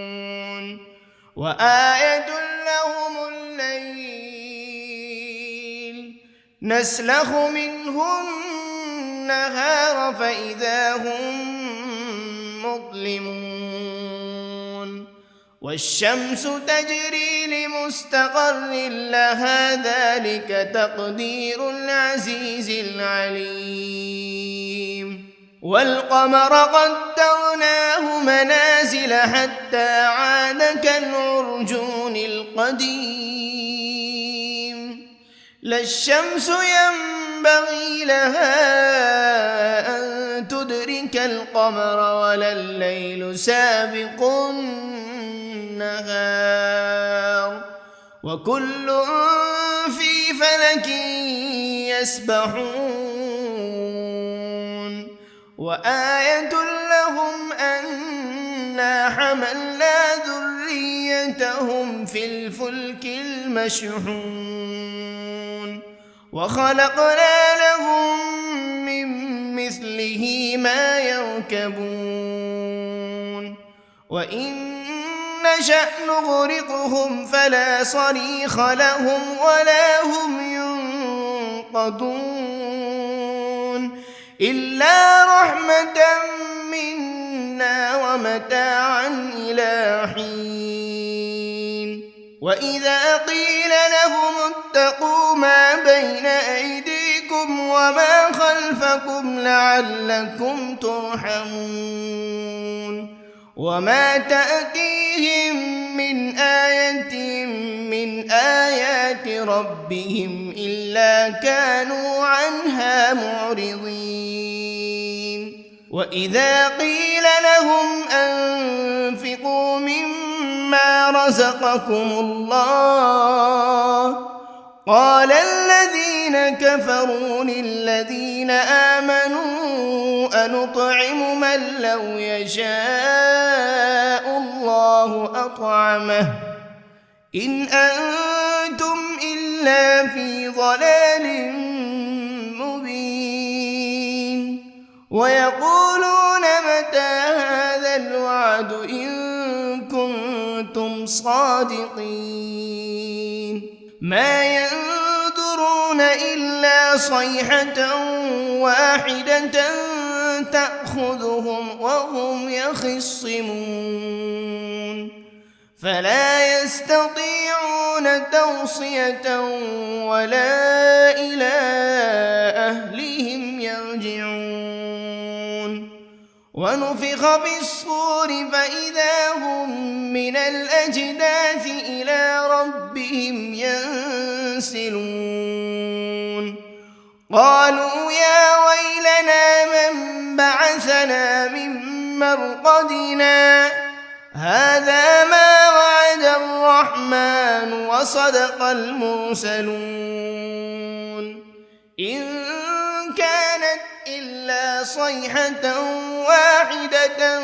وآية لهم الليل نسلخ منه النهار فإذا هم مظلمون والشمس تجري لمستقر لها ذلك تقدير العزيز العليم والقمر قدرناه منازل حتى عاد كالعرجون القديم لا الشمس ينبغي لها أن تدرك القمر ولا الليل سابق النهار وكل في فلك يسبحون وآية لهم أنا حملنا ذريتهم في الفلك المشحون وخلقنا لهم من مثله ما يركبون وإن نشأ نغرقهم فلا صريخ لهم ولا هم ينقذون إلا رحمة منا ومتاعا إلى حين وإذا قيل لهم اتقوا ما بين أيديكم وما خلفكم لعلكم ترحمون وما تأتيهم من آية من آيات ربهم إلا كانوا عنها معرضين وإذا قيل لهم أنفقوا مما رزقكم الله قال الذين كفروا للذين آمنوا أنطعم من لو يشاء الله أطعمه إن أنتم إلا في ضلال مبين ويقولون متى هذا الوعد إن كنتم صادقين ما ينظرون إلا صيحة واحدة تأخذهم وهم يخصمون فلا يستطيعون توصية ولا إلى أهلهم يرجعون ونفخ بالصور فإذا هم من الأجداث إلى ربهم ينسلون قالوا يا ويلنا من بعثنا من مرقدنا هذا ما وعد الرحمن وصدق المرسلون إن كانت إلا صيحة واحدة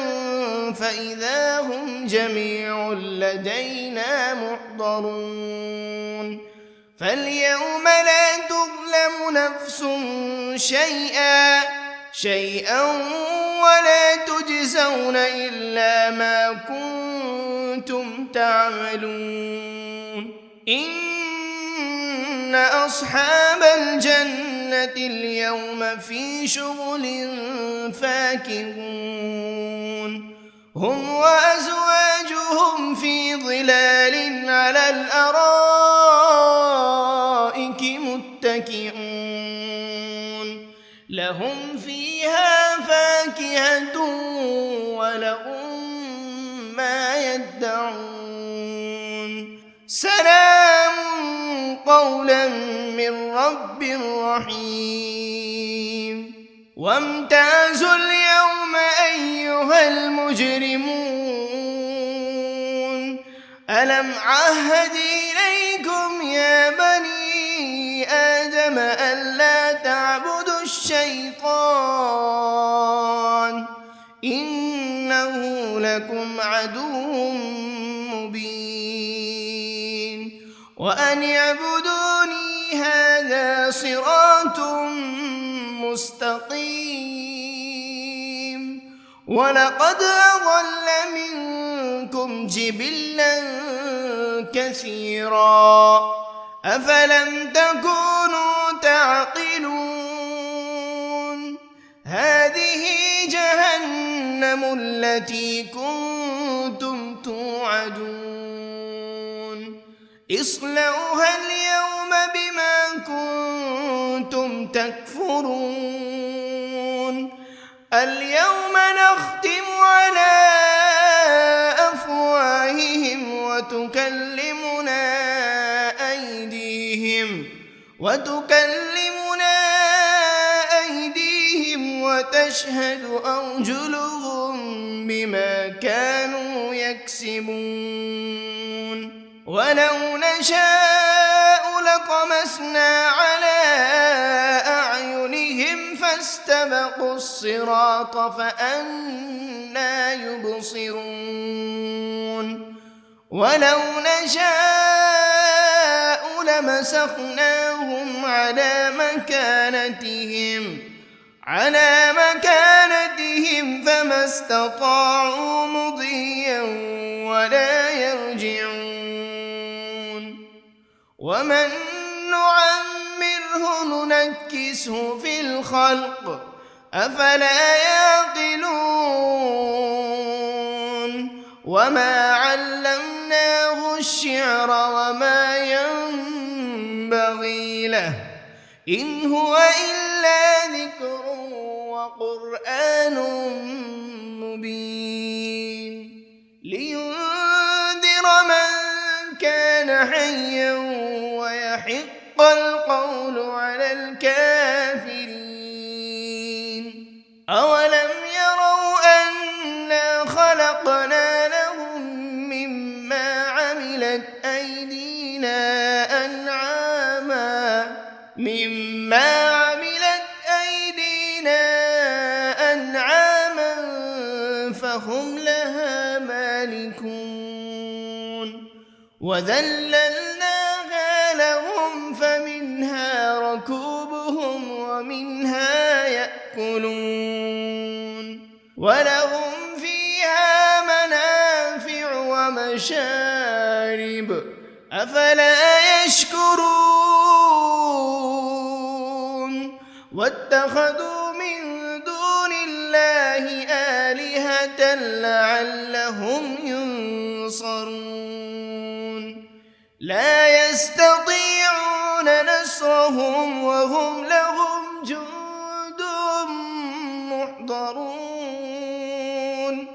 فإذا هم جميع لدينا محضرون فاليوم لا تظلم نفس شيئا ولا تجزون إلا ما كنتم تعملون إن أصحاب الجنة اليوم في شغل فاكهون هم وأزواجهم في ظلال على الأرائك متكئون لهم فيها فاكهة ولهم ما يدعون سلام قولا من رب رحيم وامتازوا اليوم أيها المجرمون ألم عهد إليكم يا بني آدم ألا تعبدوا الشيطان إنه لكم عدو مبين وأن اعبدوني هذا صراط مستقيم ولقد أضل منكم جبلا كثيرا أفلم تكونوا تعقلون هذه جهنم التي كنتم توعدون اصلوها اليوم بما كنتم تكفرون اليوم نختم على أفواههم وتكلمنا وتشهد أرجلهم بما كانوا يكسبون ولو نشاء لطمسنا على أعينهم فاستبقوا الصراط فأنى يبصرون ولو نشاء لمسخناهم على مكانتهم فما استطاعوا مضيا ولا يرجعون ومن نعمره ننكسه في الخلق أفلا يعقلون وما علمناه الشعر وما ينبغي له إن هو إلا ذكر وقرآن مبين لينذر من كان حيا ويحق القول على الكافرين أولم يروا أنا خلقنا لهم مما عملت أيدينا أنعاما فهم لها مالكون وذللناها لهم فمنها ركوبهم ومنها يأكلون ولهم فيها منافع ومشارب أفلا يشكرون واتخذوا من دون الله آلهة لعلهم ينصرون لا يستطيعون نصرهم وهم لهم جند محضرون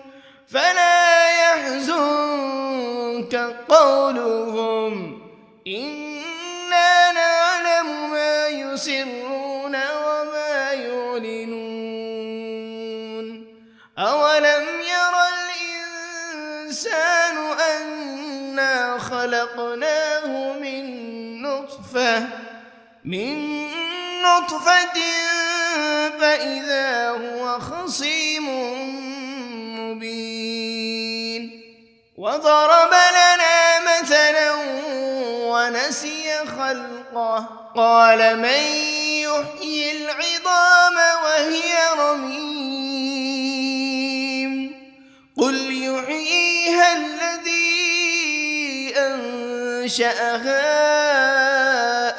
فلا يحزنك قولهم إنا نعلم ما يسرون وما يعلنون أولم ير الإنسان أنا خلقناه من نطفة فإذا هو خصيم مبين وضرب لنا مثلا ونسي خلقه قال من يحيي العظام وهي رميم قل يحييها الذي أنشأها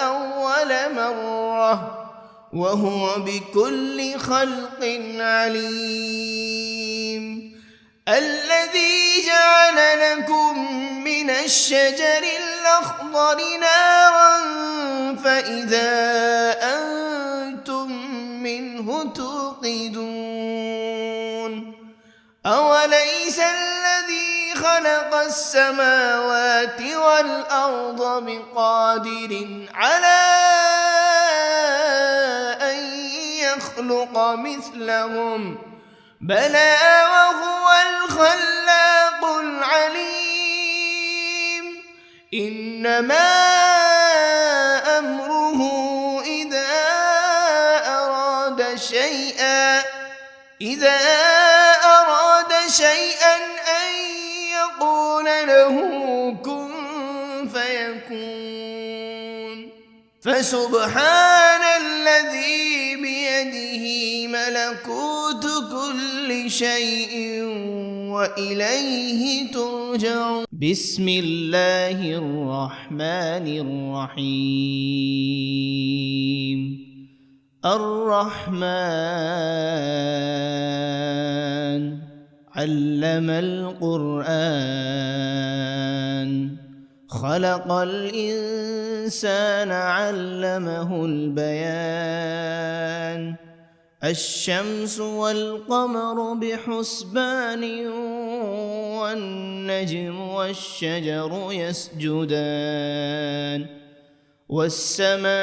أول مرة وهو بكل خلق عليم الذي جعل لكم من الشجر الأخضر نارا فإذا أنتم منه توقدون أوليس الذي خلق السماوات والأرض بقادر على أن يخلق مثلهم بلى وهو الخلاق العليم إنما أمره إذا أراد شيئا أن يقول له كن فيكون فسبحان الذي بيده ملكوت كل شيء وإليه ترجعون. بسم الله الرحمن الرحيم. الرحمن علم القرآن خلق الإنسان علمه البيان الشمس والقمر بحسبان والنجم والشجر يسجدان والسماء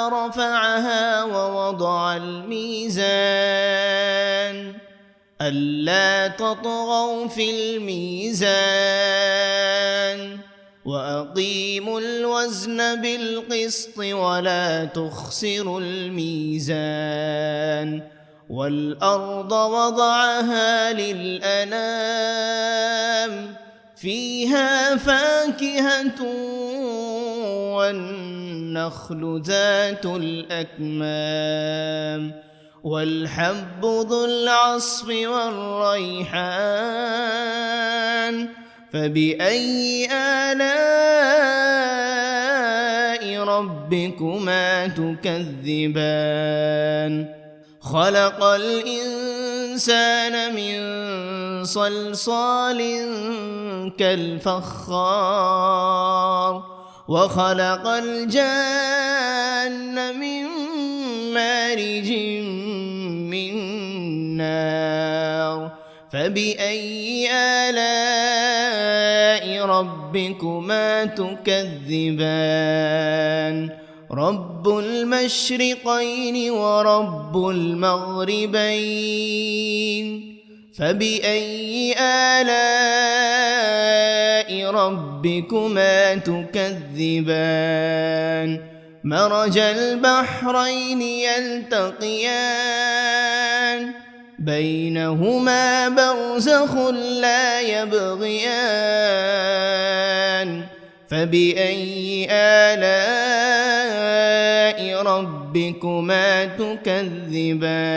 رفعها ووضع الميزان ألا تطغوا في الميزان وأقيموا الوزن بالقسط ولا تخسروا الميزان والأرض وضعها للأنام فيها فاكهة والنخل ذات الأكمام والحب ذو العصف والريحان فبأي آلاء ربكما تكذبان خلق الإنسان من صلصال كالفخار وخلق الجان من مارج من نار فبأي آلاء ربكما تكذبان رب المشرقين ورب المغربين فبأي آلاء ربكما تكذبان مرج البحرين يلتقيان بينهما برزخ لا يبغيان فبأي آلاء ربكما تكذبان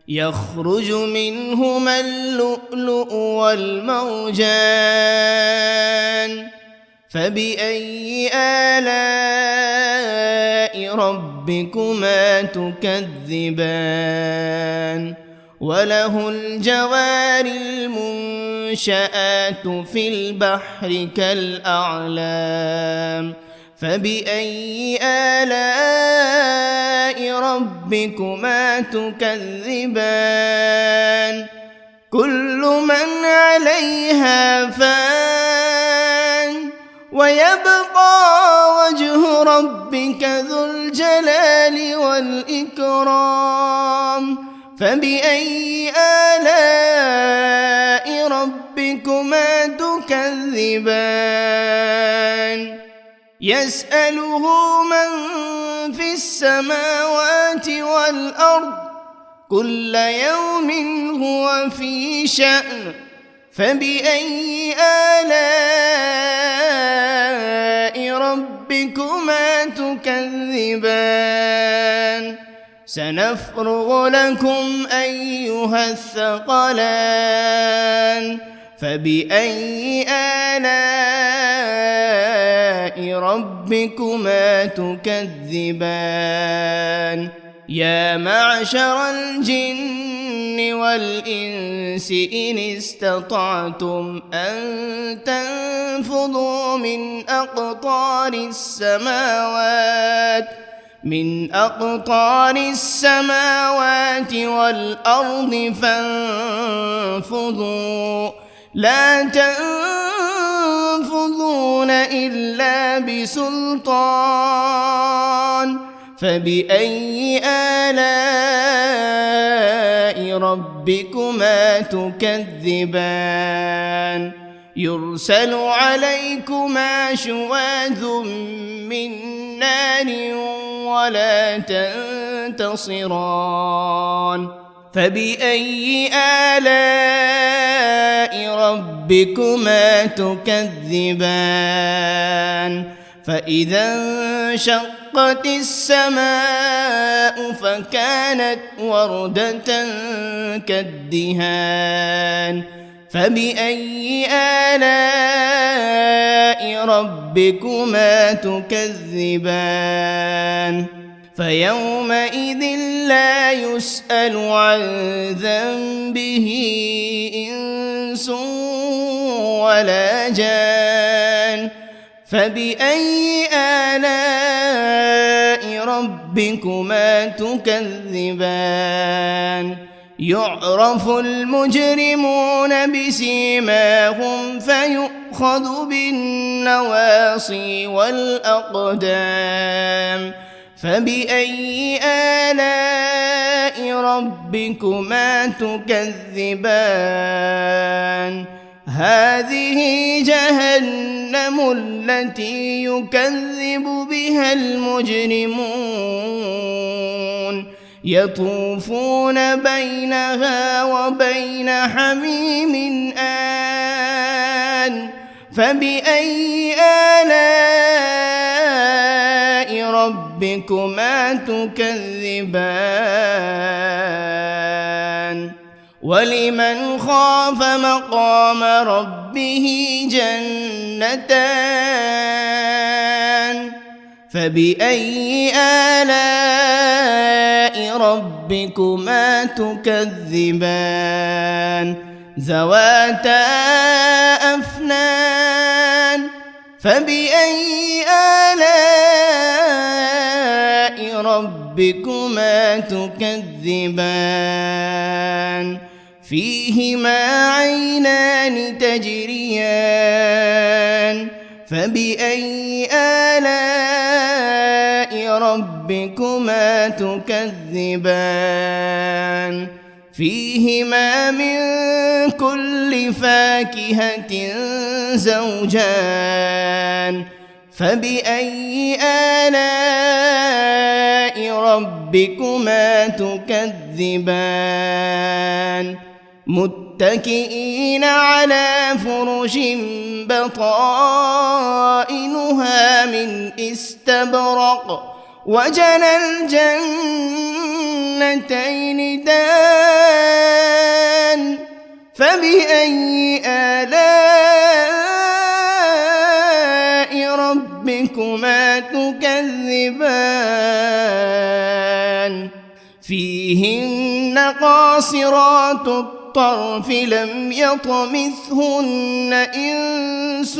يخرج منهما اللؤلؤ والمرجان فبأي آلاء ربكما تكذبان وله الجوار المنشآت في البحر كالأعلام فبأي آلاء ربكما تكذبان كل من عليها فان ويبقى وجه ربك ذو الجلال والإكرام فبأي آلاء ربكما تكذبان يسأله من في السماوات والأرض كل يوم هو في شأن فبأي آلاء ربكما تكذبان سنفرغ لكم أيها الثقلان فبأي آلاء ربكما تكذبان يا معشر الجن والإنس إن استطعتم أن تنفذوا من أقطار السماوات والأرض فانفذوا لا تنفذون إلا بسلطان فبأي آلاء ربكما تكذبان يرسل عليكما شواذ من نار ولا تنتصران فبأي آلاء ربكما تكذبان فإذا انشقت السماء فكانت وردة كالدهان فبأي آلاء ربكما تكذبان فيومئذ لا يسأل عن ذنبه إنس ولا جان فبأي آلاء ربكما تكذبان يعرف المجرمون بسيماهم فيؤخذ بالنواصي والأقدام فبأي آلاء ربكما تكذبان هذه جهنم التي يكذب بها المجرمون يطوفون بينها وبين حميم آن فبأي آلاء ربكما تكذبان ولمن خاف مقام ربه جنتان فبأي آلاء ربكما تكذبان ذواتا أفنان فبأي آلاء ربكما تكذبان فيهما عينان تجريان فبأي آلاء ربكما تكذبان فيهما من كل فاكهة زوجان فبأي آلاء ربكما تكذبان متكئين على فرش بطائنها من استبرق وجنى الجنتين دان فبأي آلاء ربكما تكذبان فيهن قاصرات الطرف لم يطمثهن إنس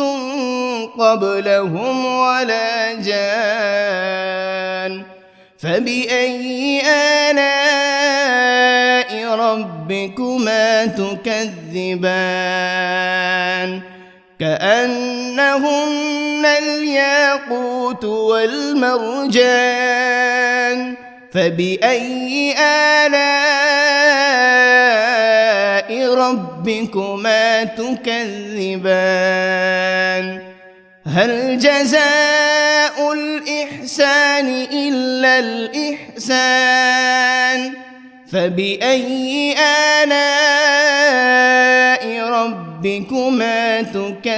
قبلهم ولا جان فبأي آلاء ربكما تكذبان كأنهن الياقوت والمرجان فبأي آلاء ربكما تكذبان هل جزاء الإحسان إلا الإحسان فبأي آلاء ربكما تكذبان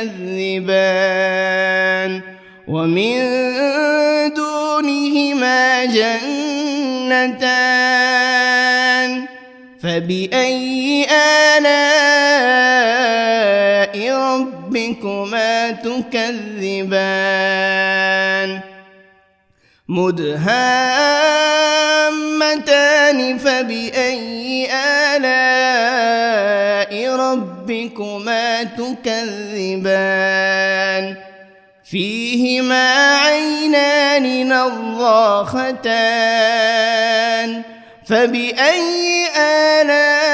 ومن دونهما جنتان فبأي آلاء ربكما تكذبان مدهامتان فبأي آلاء ربكما تكذبان فيهما عينان نضاختان فبأي آلاء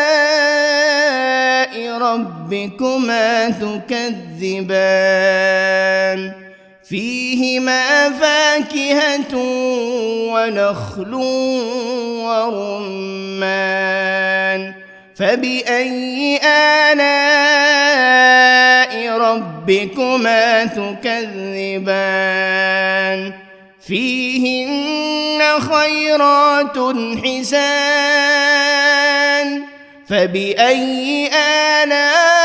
ربكما تكذبان فيهما فاكهة ونخل ورمان فبأي آلاء ربكما تكذبان فيهن خيرات حسان فبأي آلاء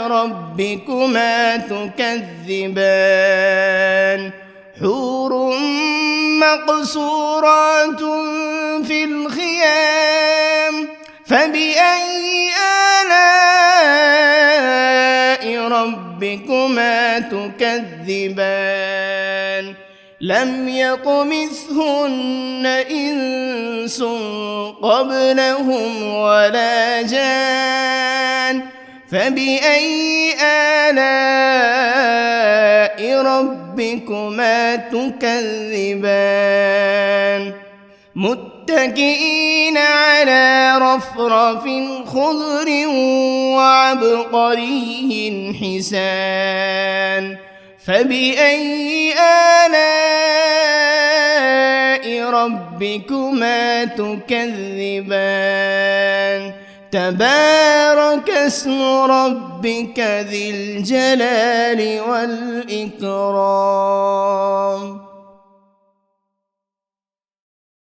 ربكما تكذبان حور مقصورات في الخيام فبأي آلاء ربكما تكذبان لم يطمثهن إنس قبلهم ولا جان فبأي آلاء ربكما تكذبان متكئين على رفرف خضر وعبقري حسان فبأي آلاء ربكما تكذبان تبارك اسم ربك ذي الجلال والإكرام